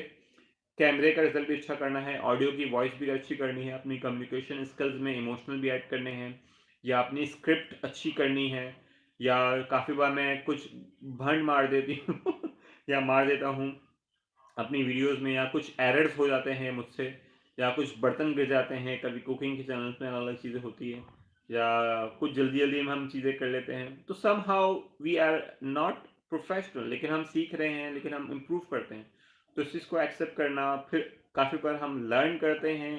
कैमरे का रिजल्ट भी अच्छा करना है, ऑडियो की वॉइस भी अच्छी करनी है, अपनी कम्युनिकेशन स्किल्स में इमोशनल भी ऐड करने हैं, या अपनी स्क्रिप्ट अच्छी करनी है, या काफ़ी बार मैं कुछ भंड मार देती हूँ या मार देता हूँ अपनी वीडियोज़ में, या कुछ एरर्स हो जाते हैं मुझसे, या कुछ बर्तन गिर जाते हैं, कभी कुकिंग के चैनल्स में अलग-अलग चीज़ें होती हैं, या कुछ जल्दी-जल्दी में हम चीज़ें कर लेते हैं। तो somehow we are not professional, लेकिन हम सीख रहे हैं, लेकिन हम इम्प्रूव करते हैं। तो इस चीज़ को एक्सेप्ट करना, फिर काफ़ी बार हम लर्न करते हैं,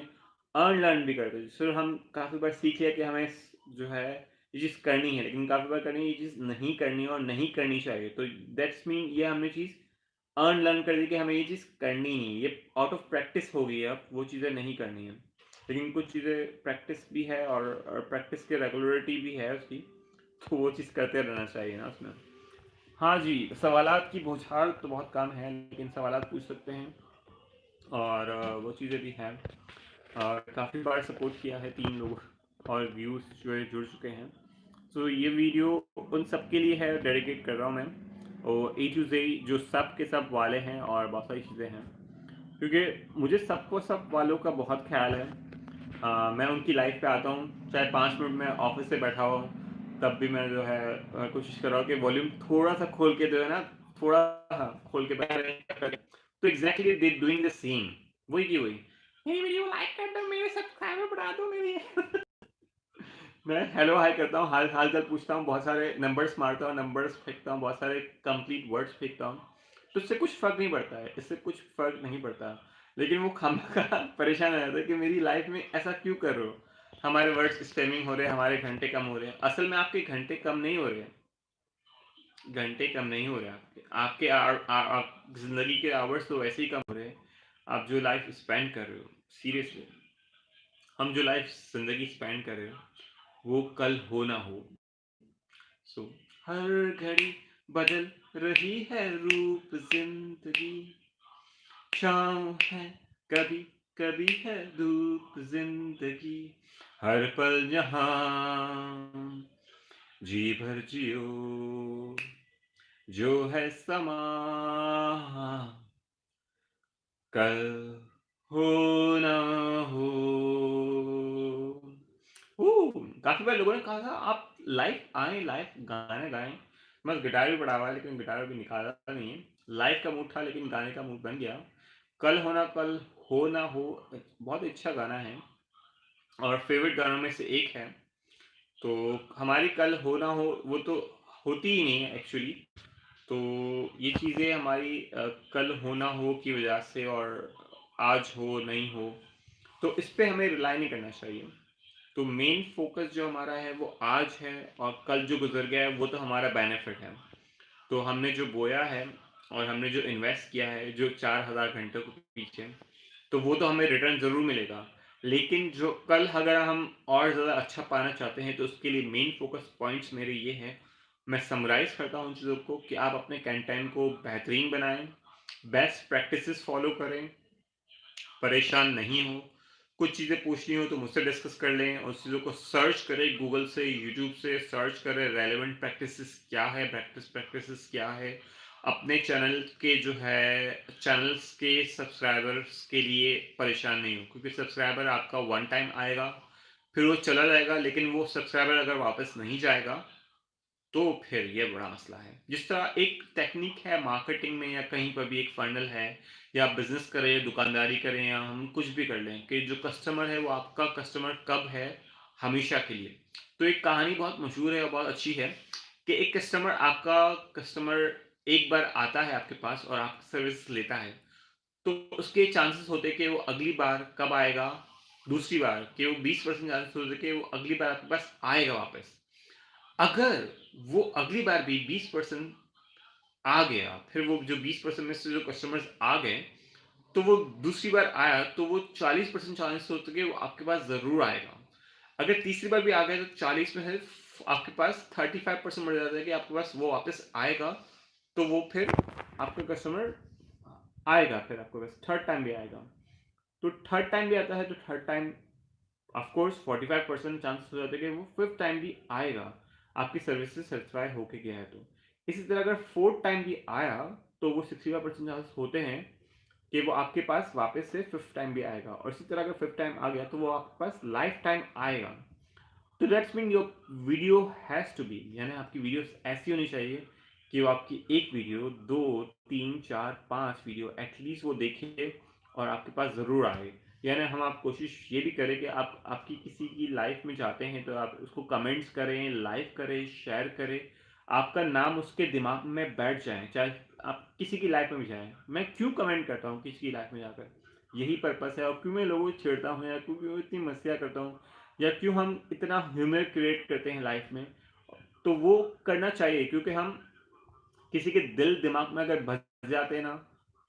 अनलर्न भी करते हैं। फिर हम काफ़ी बार सीख लिया कि हमें जो है ये चीज़ करनी है, लेकिन काफ़ी बार करनी ये चीज़ नहीं करनी है और नहीं करनी चाहिए। तो दैट्स मीन ये हमने चीज़ अनलर्न कर दी कि हमें ये चीज़ करनी नहीं है, ये आउट ऑफ प्रैक्टिस हो गई है, अब वो चीज़ें नहीं करनी है। लेकिन कुछ चीज़ें प्रैक्टिस भी है और प्रैक्टिस की रेगुलरिटी भी है उसकी, तो वो चीज़ करते रहना चाहिए ना उसमें। हाँ जी, सवालात की बौछार तो बहुत कम है, लेकिन सवालात पूछ सकते हैं, और वो चीज़ें भी हैं। काफ़ी बार सपोर्ट किया है 3 लोग और व्यूज़ जो है जुड़ चुके हैं। तो ये वीडियो उन सब के लिए है, डेडिकेट कर रहा हूँ मैं, और ए टू जेड जो सब के सब वाले हैं, और बहुत सारी चीज़ें हैं, क्योंकि मुझे सबको सब वालों का बहुत ख्याल है। मैं उनकी लाइफ पे आता हूँ, चाहे 5 मिनट में ऑफिस से बैठा हुआ हूँ, तब भी मैं जो है कोशिश कर रहा हूँ कि वॉल्यूम थोड़ा सा खोल के जो है ना, थोड़ा हाँ, खोल के बैठ, तो exactly they doing the same, वही की वही, मेरी वीडियो लाइक कर दो, मेरे सब्सक्राइबर बढ़ा दो मेरी मैं हेलो हाय करता हूँ, हाल हाल चाल पूछता हूँ, बहुत सारे नंबर्स मारता हूँ, नंबर्स फेंकता हूँ, बहुत सारे कंप्लीट वर्ड्स फेंकता हूँ, तो इससे कुछ फ़र्क नहीं पड़ता है, इससे कुछ फ़र्क नहीं पड़ता। लेकिन वो खामख़ा परेशान हो जाता है कि मेरी लाइफ़ में ऐसा क्यों कर रहे हो? हमारे वर्ड्स स्पैमिंग हो रहे हैं, हमारे घंटे कम हो रहे हैं। असल में आपके घंटे कम नहीं हो रहे हैं, घंटे कम नहीं हो रहे हैं आपके। आपके आप ज़िंदगी के आवर्स तो वैसे ही कम हो रहे हैं, आप जो लाइफ़ स्पेंड कर रहे हो, सीरियसली। हम जो लाइफ़ ज़िंदगी स्पेंड कर रहे हो, वो कल हो ना हो। सो हर घड़ी बदल रही है रूप जिंदगी, शाम है कभी कभी है धूप जिंदगी, हर पल यहाँ जी भर जियो, जो है समा कल हो ना हो। काफी बार लोगों ने कहा था आप लाइव आए, लाइव गाने गाएं। मैं गिटार भी पढ़ा हुआ है, लेकिन गिटार भी निकाला नहीं है। लाइव का मूड था, लेकिन गाने का मूड बन गया। कल हो ना हो, बहुत अच्छा गाना है और फेवरेट गानों में से एक है। तो हमारी कल हो ना हो वो तो होती ही नहीं है एक्चुअली। तो ये चीज़ें हमारी कल हो ना हो की वजह से, और आज हो नहीं हो, तो इस पे हमें रिलाई नहीं करना चाहिए। तो मेन फोकस जो हमारा है वो आज है, और कल जो गुजर गया है वो तो हमारा बेनिफिट है। तो हमने जो बोया है और हमने जो इन्वेस्ट किया है जो 4000 घंटों के पीछे, तो वो तो हमें रिटर्न ज़रूर मिलेगा। लेकिन जो कल अगर हम और ज़्यादा अच्छा पाना चाहते हैं, तो उसके लिए मेन फोकस पॉइंट्स मेरे ये हैं। मैं समराइज़ करता हूँ उन चीज़ों को कि आप अपने कंटेंट को बेहतरीन बनाएँ, बेस्ट प्रैक्टिसेस फ़ॉलो करें, परेशान नहीं हो। कुछ चीज़ें पूछनी हो तो मुझसे डिस्कस कर लें, और उस चीज़ों को सर्च करें गूगल से, यूट्यूब से सर्च करें, रेलेवेंट प्रैक्टिसेस क्या है, प्रैक्टिसेस क्या है। अपने चैनल के जो है चैनल्स के सब्सक्राइबर्स के लिए परेशान नहीं हो, क्योंकि सब्सक्राइबर आपका वन टाइम आएगा, फिर वो चला जाएगा, लेकिन वो सब्सक्राइबर अगर वापस नहीं जाएगा, तो फिर ये बड़ा मसला है। जिस तरह एक टेक्निक है मार्केटिंग में, या कहीं पर भी एक फंडल है, या आप बिज़नेस करें, दुकानदारी करें, या हम कुछ भी कर लें, कि जो कस्टमर है वो आपका कस्टमर कब है, हमेशा के लिए। तो एक कहानी बहुत मशहूर है और बहुत अच्छी है, कि एक कस्टमर एक बार आता है आपके पास और आपकी सर्विस लेता है, तो उसके चांसेस होते हैं कि वो अगली बार कब आएगा, दूसरी बार कि वो 20% चांसेस होते हैं कि वो अगली बार आपके पास आएगा वापस। अगर वो अगली बार भी 20% आ गया, फिर वो जो 20% में से जो कस्टमर्स आ गए, तो वो दूसरी बार आया, तो वो 40% चांसेस होते हैं कि वो आपके पास ज़रूर आएगा। अगर तीसरी बार भी आ गया, तो 40 में से आपके पास 35% बढ़ जाता है कि आपके पास वो वापस आएगा, तो वो फिर आपका कस्टमर आएगा, फिर आपके पास थर्ड टाइम भी आएगा। तो थर्ड टाइम भी आता है, तो third time of course 45% chances हो जाते हैं कि वो फिफ्थ टाइम भी आएगा, आपकी सर्विस से सेटिस्फाई होके गया है तो। इसी तरह अगर फोर्थ टाइम भी आया, तो वो 65% चांसेस होते हैं कि वो आपके पास वापस से फिफ्थ टाइम भी आएगा, और इसी तरह अगर फिफ्थ टाइम आ गया, तो वो आपके पास लाइफ टाइम आएगा। तो that's mean your video has to be, यानी आपकी वीडियो ऐसी होनी चाहिए कि वो आपकी एक वीडियो, 2, 3, 4, 5 वीडियो एटलीस्ट वो देखे और आपके पास ज़रूर आए। यानी हम आप कोशिश ये भी करें कि आप आपकी किसी की लाइफ में जाते हैं, तो आप उसको कमेंट्स करें, लाइक करें, शेयर करें। आपका नाम उसके दिमाग में बैठ जाए, चाहे आप किसी की लाइफ में भी जाएँ। मैं क्यों कमेंट करता हूँ किसी की लाइफ में जाकर? यही पर्पज़ है, और क्यों मैं लोगों को छेड़ता हूँ, या क्यों इतनी मस्तियाँ करता हूँ, या क्यों हम इतना ह्यूमर क्रिएट करते हैं लाइफ में, तो वो करना चाहिए, क्योंकि हम किसी के दिल दिमाग में अगर बस जाते हैं ना,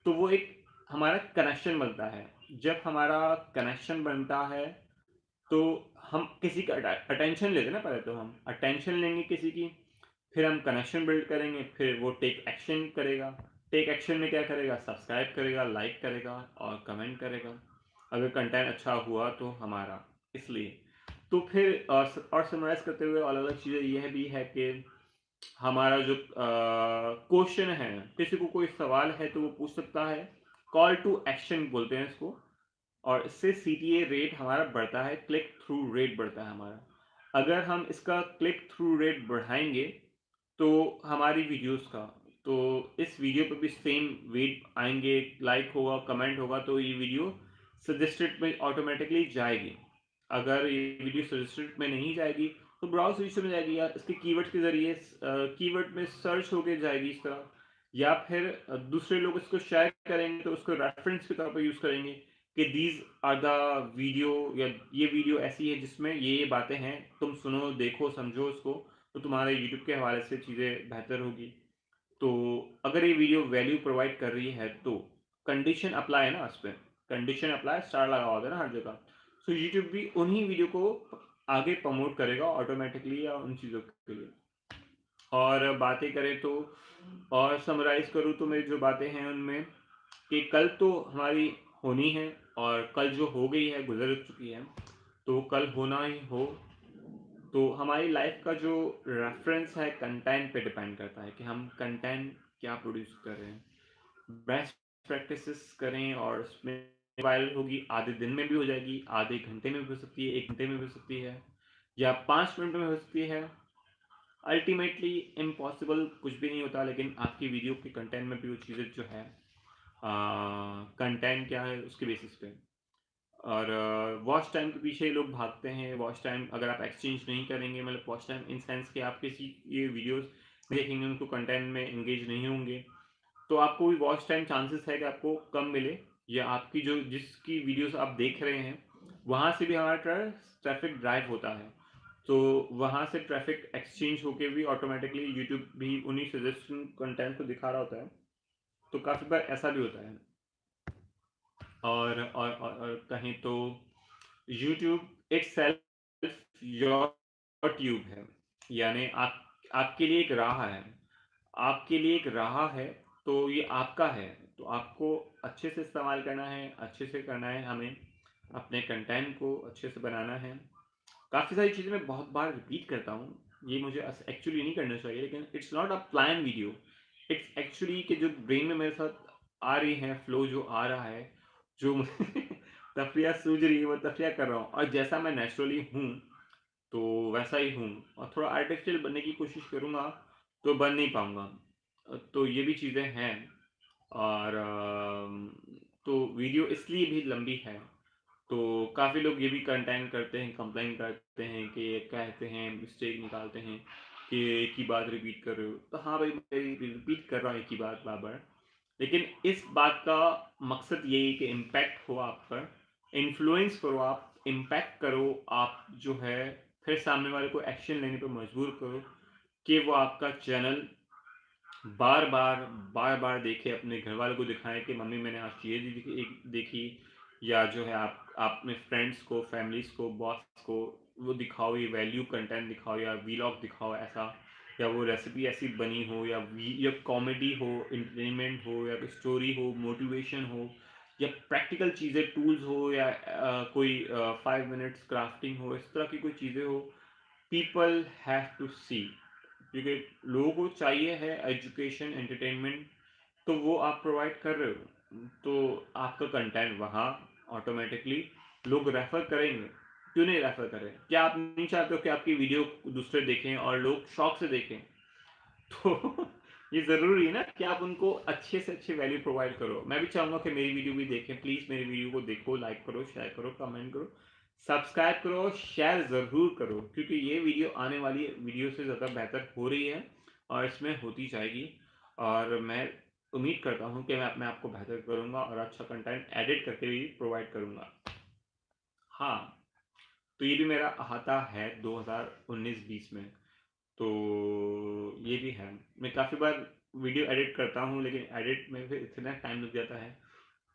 तो वो एक हमारा कनेक्शन बनता है। जब हमारा कनेक्शन बनता है, तो हम किसी का अटेंशन लेते हैं ना, पहले तो हम अटेंशन लेंगे किसी की, फिर हम कनेक्शन बिल्ड करेंगे, फिर वो टेक एक्शन करेगा। टेक एक्शन में क्या करेगा? सब्सक्राइब करेगा, लाइक करेगा और कमेंट करेगा। अगर कंटेंट अच्छा हुआ तो हमारा, इसलिए तो फिर और समराइज करते हुए अलग अलग चीज़ें यह भी है कि हमारा जो क्वेश्चन है, किसी को कोई सवाल है तो वो पूछ सकता है। कॉल टू एक्शन बोलते हैं इसको, और इससे सीटीए रेट हमारा बढ़ता है, क्लिक थ्रू रेट बढ़ता है हमारा। अगर हम इसका क्लिक थ्रू रेट बढ़ाएंगे, तो हमारी वीडियोस का, तो इस वीडियो पे भी सेम वेट आएंगे, लाइक होगा, कमेंट होगा, तो ये वीडियो सजेस्टेड में ऑटोमेटिकली जाएगी। अगर ये वीडियो सजेस्टेड में नहीं जाएगी, तो ब्राउज रिजल्ट में जाएगी, या इसके कीवर्ड के जरिए कीवर्ड में सर्च होके जाएगी इस तरह, या फिर दूसरे लोग इसको शेयर करेंगे, तो उसको रेफरेंस के तौर पर यूज़ करेंगे कि दीज आर द वीडियो, या ये वीडियो ऐसी है जिसमें ये बातें हैं, तुम सुनो, देखो, समझो इसको, तो तुम्हारे यूट्यूब के हवाले से चीज़ें बेहतर होगी। तो अगर ये वीडियो वैल्यू प्रोवाइड कर रही है, तो कंडीशन अप्लाई है ना उस पे, कंडीशन अप्लाई स्टार लगा होता है ना हर जगह। सो यूट्यूब भी उन्हीं वीडियो को आगे प्रमोट करेगा ऑटोमेटिकली, या उन चीज़ों के लिए। और बातें करें तो, और समराइज करूँ तो मेरी जो बातें हैं उनमें, कि कल तो हमारी होनी है, और कल जो हो गई है, गुजर चुकी है, तो कल होना ही हो। तो हमारी लाइफ का जो रेफरेंस है कंटेंट पे डिपेंड करता है कि हम कंटेंट क्या प्रोड्यूस कर रहे हैं। बेस्ट प्रैक्टिसेस करें, और उसमें वायरल होगी, आधे दिन में भी हो जाएगी, आधे घंटे में भी हो सकती है, 1 घंटे में भी हो सकती है, या 5 मिनट में हो सकती है। अल्टीमेटली इम्पॉसिबल कुछ भी नहीं होता, लेकिन आपकी वीडियो के कंटेंट में भी वो चीज़ें जो है, कंटेंट क्या है उसके बेसिस पे। और वॉच टाइम के पीछे लोग भागते हैं। वॉच टाइम अगर आप एक्सचेंज नहीं करेंगे, मतलब वॉच टाइम इन सेंस कि आप किसी ये वीडियोस देखेंगे, उनको कंटेंट में एंगेज नहीं होंगे, तो आपको भी वॉच टाइम चांसेस है कि आपको कम मिले, या आपकी जो जिसकी वीडियोस आप देख रहे हैं, वहाँ से भी हमारा ट्रैफिक ड्राइव होता है, तो वहाँ से ट्रैफिक एक्सचेंज होके भी ऑटोमेटिकली यूट्यूब भी उन्हीं सजेशन कंटेंट को दिखा रहा होता है। तो काफ़ी बार ऐसा भी होता है। और कहें तो यूट्यूब इटसेल्फ योर ट्यूब है, यानी आपके लिए एक राह है, आपके लिए एक राह है, तो ये आपका है। तो आपको अच्छे से इस्तेमाल करना है, अच्छे से करना है, हमें अपने कंटेंट को अच्छे से बनाना है। काफ़ी सारी चीज़ें मैं बहुत बार रिपीट करता हूँ, ये मुझे एक्चुअली नहीं करना चाहिए, लेकिन it's not a plan video, it's actually कि जो ब्रेन में मेरे साथ आ रही है, फ्लो जो आ रहा है, जो तफरिया सूझ रही है, वो तफरिया कर रहा हूँ, और जैसा मैं नेचुरली हूँ, तो वैसा ही हूँ। और थोड़ा आर्टिफिशियल बनने की कोशिश करूँगा, तो बन नहीं पाऊँगा। तो ये भी चीज़ें हैं। और तो वीडियो इसलिए भी लंबी है, तो काफ़ी लोग ये भी कंटेंट करते हैं, कंप्लेन करते हैं, कि कहते हैं, मिस्टेक निकालते हैं कि एक ही बात रिपीट कर रहे हो। तो हाँ भाई, मैं रिपीट कर रहा हूँ एक ही बात बार-बार, लेकिन इस बात का मकसद यही है कि इम्पैक्ट हो आप पर, इन्फ्लुएंस करो आप इम्पैक्ट करो, आप जो है फिर सामने वाले को एक्शन लेने पे मजबूर करो कि वो आपका चैनल बार-बार, बार-बार देखे, अपने घरवालों को दिखाएँ कि मम्मी मैंने आज ये देखी, या जो है आप अपने फ्रेंड्स को, फैमिलीज़ को, बॉस को वो दिखाओ, ये वैल्यू कंटेंट दिखाओ या व्लॉग दिखाओ ऐसा, या वो रेसिपी ऐसी बनी हो, या कॉमेडी हो, एंटरटेनमेंट हो, या कोई स्टोरी हो, मोटिवेशन हो, या प्रैक्टिकल चीज़ें, टूल्स हो, या कोई 5 मिनट्स क्राफ्टिंग हो, इस तरह की कोई चीज़ें हो, पीपल हैव टू सी। क्योंकि लोगों को चाहिए है एजुकेशन, एंटरटेनमेंट, तो वो आप प्रोवाइड कर रहे हो, तो आपका कंटेंट वहाँ ऑटोमेटिकली लोग रेफर करेंगे। क्यों नहीं रेफर करें? क्या आप नहीं चाहते हो कि आपकी वीडियो दूसरे देखें और लोग शौक से देखें? तो ये ज़रूरी है ना कि आप उनको अच्छे से अच्छी वैल्यू प्रोवाइड करो। मैं भी चाहूँगा कि मेरी वीडियो भी देखें, प्लीज़ मेरी वीडियो को देखो, लाइक करो, शेयर करो, कमेंट करो, सब्सक्राइब करो और शेयर ज़रूर करो, क्योंकि ये वीडियो आने वाली वीडियो से ज़्यादा बेहतर हो रही है और इसमें होती जाएगी, और मैं उम्मीद करता हूँ कि मैं अपने आप को बेहतर करूँगा और अच्छा कंटेंट एडिट करके भी प्रोवाइड करूँगा। हाँ, तो ये भी मेरा अहाता है 2019-20 में। तो ये भी है। मैं काफ़ी बार वीडियो एडिट करता हूँ, लेकिन एडिट में फिर इतना टाइम लग जाता है,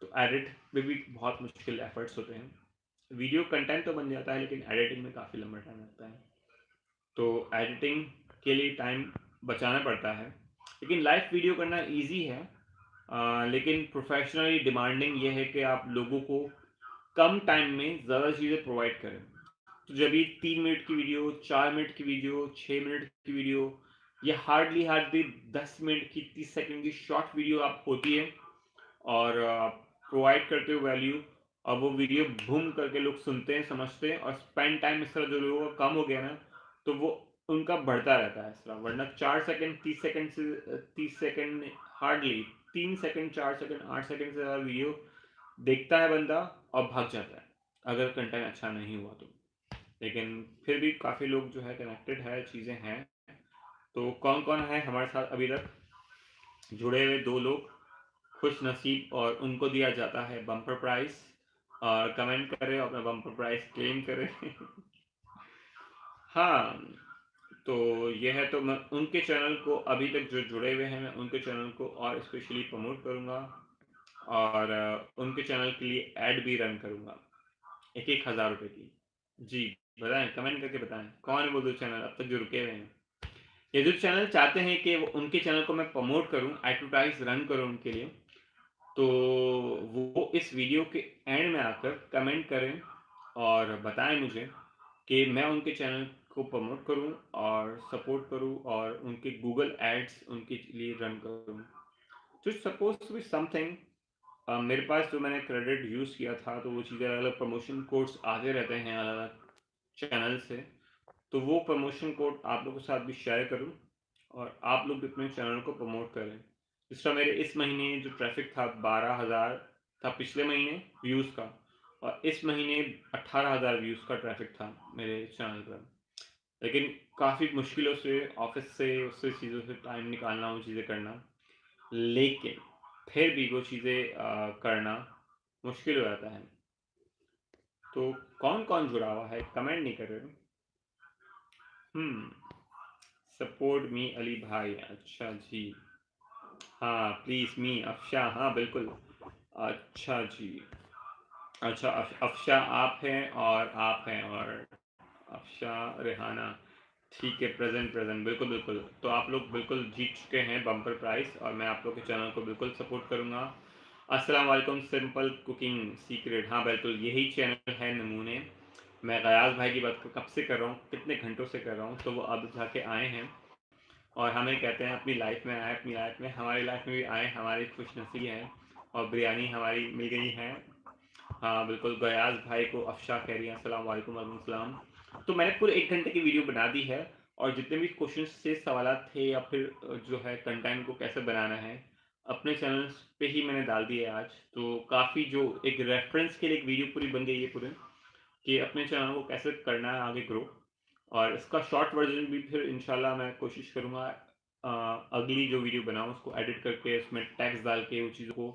तो एडिट में भी बहुत मुश्किल एफर्ट्स होते हैं। वीडियो कंटेंट तो बन जाता है, लेकिन एडिटिंग में काफ़ी लंबा टाइम लगता है। तो एडिटिंग के लिए टाइम बचाना पड़ता है। लेकिन लाइव वीडियो करना ईज़ी है, लेकिन प्रोफ़ेशनली डिमांडिंग ये है कि आप लोगों को कम टाइम में ज़्यादा चीज़ें प्रोवाइड करें। तो जब ये 3 मिनट की वीडियो, 4 मिनट की वीडियो, 6 मिनट की वीडियो, या हार्डली हार्डली 10 मिनट की, 30 सेकंड की शॉर्ट वीडियो आप होती है, और प्रोवाइड करते हो वैल्यू, और वो वीडियो बूम करके लोग सुनते हैं, समझते हैं, और स्पेंड टाइम इस तरह जो लोगों का कम हो गया ना, तो वो उनका बढ़ता रहता है इस तरह। वरना 4 सेकंड, 30 सेकंड से 30 second, hardly 3 second, 4 second, 8 second से ज़्यादा वीडियो देखता है बंदा और भाग जाता है, अगर कंटेंट अच्छा नहीं हुआ तो। लेकिन फिर भी काफ़ी लोग जो है कनेक्टेड है, चीज़ें हैं। तो कौन-कौन है हमारे साथ अभी तक जुड़े हुए? 2 लोग खुश नसीब, और उनको दिया जाता है बम्पर प्राइज़, और कमेंट करें और अपना बम्पर प्राइज़ क्लेम करें। हाँ, तो ये है, तो मैं उनके चैनल को, अभी तक जो जुड़े हुए हैं, मैं उनके चैनल को और स्पेशली प्रमोट करूँगा, और उनके चैनल के लिए ऐड भी रन करूँगा, एक-एक ₹1000 की। जी, बताएँ, कमेंट करके बताएँ, कौन है वो 2 चैनल अब तक जो रुके हुए हैं? ये जो चैनल चाहते हैं कि वो उनके चैनल को मैं प्रमोट करूँ, एडवर्टाइज़ रन करूँ उनके लिए, तो वो इस वीडियो के एंड में आकर कमेंट करें और बताएँ मुझे कि मैं उनके चैनल को प्रमोट करूँ और सपोर्ट करूँ, और उनके गूगल एड्स उनके लिए रन करूँ। तो it's supposed to be something. मेरे पास जो मैंने क्रेडिट यूज़ किया था, तो वो चीज़ें अलग-अलग प्रमोशन कोड्स आते रहते हैं अलग-अलग चैनल से। तो वो प्रमोशन कोड आप लोगों के साथ भी शेयर करूँ, और आप लोग भी अपने चैनल को प्रमोट करें। जिस तरह मेरे इस महीने जो ट्रैफ़िक था 12,000 था पिछले महीने व्यूज़ का, और इस महीने 18,000 व्यूज़ का ट्रैफ़िक था मेरे चैनल पर। लेकिन काफ़ी मुश्किलों से, ऑफ़िस से, उससे चीज़ों से टाइम निकालना, वो चीज़ें करना, लेकिन फिर भी वो चीज़ें करना मुश्किल हो जाता है। तो कौन-कौन जुड़ा हुआ है? कमेंट नहीं कर रहे हो। हुँ। सपोर्ट मी अली भाई, अच्छा जी। हाँ, प्लीज़ मी अफ़शा, हाँ, बिल्कुल। अच्छा जी। अच्छा, अफ़शा आप हैं, और आप हैं, और अफ़शा रेहाना, ठीक है, प्रेज़ेंट, प्रेज़ेंट, बिल्कुल, बिल्कुल। तो आप लोग बिल्कुल जीत चुके हैं बम्पर प्राइज़, और मैं आप लोग के चैनल को बिल्कुल सपोर्ट करूँगा। अस्सलाम वालेकुम, सिंपल कुकिंग सीक्रेट, हाँ, बिल्कुल, यही चैनल है नमूने। मैं गयाज़ भाई की बात कब से कर रहा हूँ, कितने घंटों से कर रहा हूँ, तो वो अब जाके आए हैं, और हमें कहते हैं अपनी लाइफ में आए, अपनी लाइफ में, हमारी लाइफ में भी आए, हमारी खुशनसीबी है, और बिरयानी हमारी मिल गई है। हाँ, बिल्कुल, गयाज़ भाई को अफ़शा कह रही हैं, अस्सलाम वालेकुम, वालेकुम सलाम। तो मैंने पूरे 1 घंटे की वीडियो बना दी है, और जितने भी क्वेश्चंस थे, सवालात थे, या फिर जो है कंटेंट को कैसे बनाना है, अपने चैनल्स पे ही मैंने डाल दिए आज। तो काफ़ी जो एक रेफ़रेंस के लिए एक वीडियो पूरी बन गई है पूरी, कि अपने चैनल को कैसे करना है आगे ग्रो। और इसका शॉर्ट वर्ज़न भी फिर इंशाल्लाह मैं कोशिश करूँगा, अगली जो वीडियो बनाऊँ उसको एडिट करके, उसमें टैग्स डाल के, वो चीज़ों को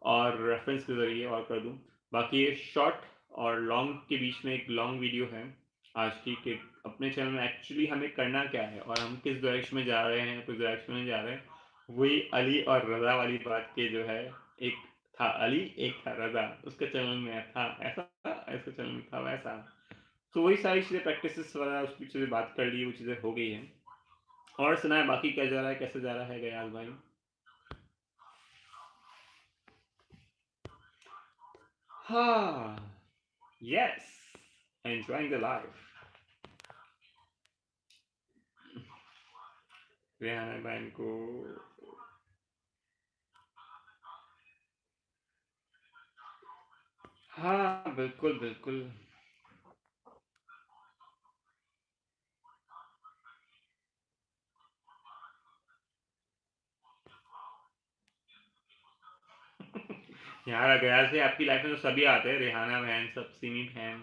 और रेफ़रेंस के ज़रिए और कर दूँ। बाकी ये शॉर्ट और लॉन्ग के बीच में एक लॉन्ग वीडियो है आज की कि अपने चैनल में एक्चुअली हमें करना क्या है और हम किस डायरेक्शन में जा रहे हैं, किस डायरेक्शन में जा रहे हैं। वही अली और रज़ा वाली बात के जो है, एक था अली, एक था रज़ा, उसके चैनल में था ऐसा, ऐसे चैनल में था वैसा। तो वही सारी चीज़ें प्रैक्टिसेस वगैरह उसकी चीज़ें बात कर ली, वो चीज़ें हो गई हैं। और सुनाएँ बाकी क्या जा रहा है, कैसे जा रहा है गयाल भाई? हाँ, yes, enjoying the life. Rehana बहन को हाँ, बिल्कुल, बिल्कुल। यार गया से आपकी लाइफ में तो सभी आते हैं, रेहाना बहन, सब सिमी बहन,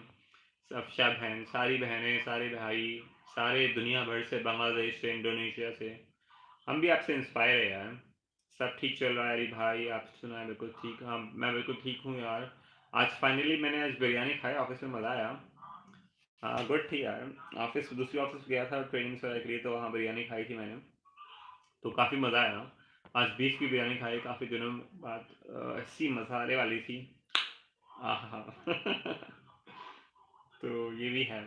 अफशा बहन, सारी बहनें, सारे भाई, सारे दुनिया भर से, बांग्लादेश से, इंडोनेशिया से। हम भी आपसे इंस्पायर है यार। सब ठीक चल रहा है अली भाई, आप सुनाए? बिल्कुल ठीक। हाँ, मैं बिल्कुल ठीक हूँ यार। आज फाइनली मैंने आज बिरयानी खाया, ऑफिस में मज़ा आया। हाँ, गुड थी यार। ऑफिस, दूसरी ऑफिस गया था ट्रेनिंग वगैरह के लिए, तो वहाँ बिरयानी खाई थी मैंने, तो काफ़ी मज़ा आया। आज बीफ की बिरयानी खाई काफ़ी दिनों बाद, ऐसी मसाले वाली थी। आहा तो ये भी है।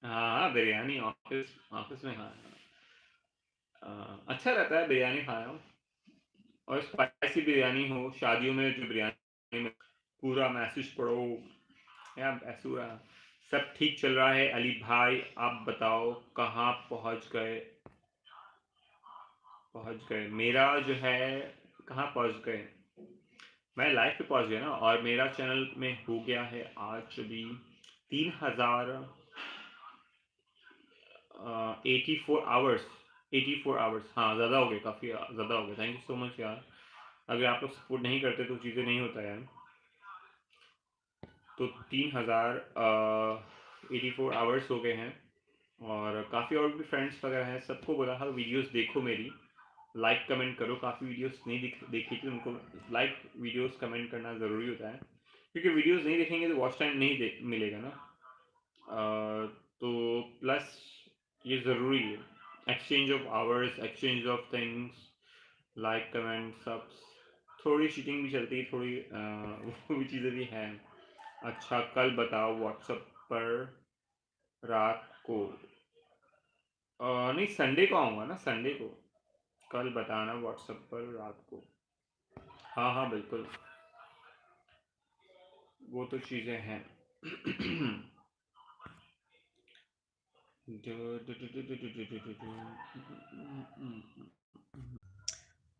हाँ हाँ, बिरयानी ऑफिस, ऑफिस में खाया। अच्छा रहता है बिरयानी खाना, और स्पाइसी बिरयानी हो, शादियों में जो बिरयानी में पूरा मैसेज पढ़ो या ऐसा। सब ठीक चल रहा है अली भाई, आप बताओ कहाँ पहुँच गए मेरा जो है, कहाँ पहुँच गए? मैं लाइव पे पहुँच गया ना, और मेरा चैनल में हो गया है आज अभी 3000, 84 आवर्स, 84 आवर्स। हाँ, ज़्यादा हो गए, काफ़ी ज़्यादा हो गए। थैंक यू सो मच यार। अगर आप लोग सपोर्ट नहीं करते तो चीज़ें नहीं होता यार। तो 3084 आवर्स हो गए हैं, और काफ़ी और भी फ्रेंड्स वगैरह हैं, सबको बोला था वीडियोस देखो मेरी, लाइक कमेंट करो। काफ़ी वीडियोस नहीं देखी थी, उनको लाइक, वीडियोस कमेंट करना ज़रूरी होता है, क्योंकि वीडियोस नहीं देखेंगे तो वॉच टाइम नहीं मिलेगा ना। तो प्लस ये ज़रूरी है, exchange of hours, exchange of things, like comment सब। थोड़ी चीटिंग भी चलती है, थोड़ी वो भी चीज़ें भी हैं। अच्छा, कल बताओ व्हाट्सएप पर रात को। नहीं, संडे को आऊँगा ना, संडे को। कल बताना व्हाट्सएप पर रात को। हाँ हाँ, बिल्कुल, वो तो चीज़ें हैं।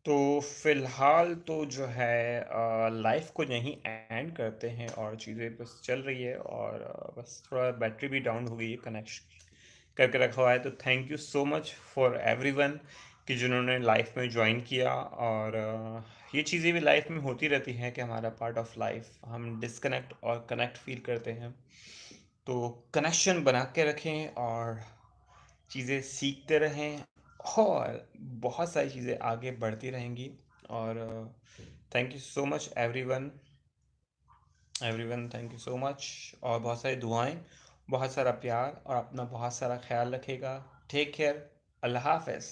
तो फिलहाल तो जो है लाइफ को यहीं एंड करते हैं, और चीज़ें बस चल रही है, और बस थोड़ा बैटरी भी डाउन हो गई है, कनेक्शन करके रखा हुआ है। तो thank you so much for everyone कि जिन्होंने लाइफ में ज्वाइन किया। और ये चीज़ें भी लाइफ में होती रहती हैं कि हमारा पार्ट ऑफ लाइफ, हम डिस्कनेक्ट और कनेक्ट फील करते हैं। तो कनेक्शन बना के रखें, और चीज़ें सीखते रहें, और बहुत सारी चीज़ें आगे बढ़ती रहेंगी। और thank you so much everyone, everyone thank you so much. और बहुत सारी दुआएं, बहुत सारा प्यार, और अपना बहुत सारा ख्याल रखेगा। Take care. अल्लाह हाफ़िज़।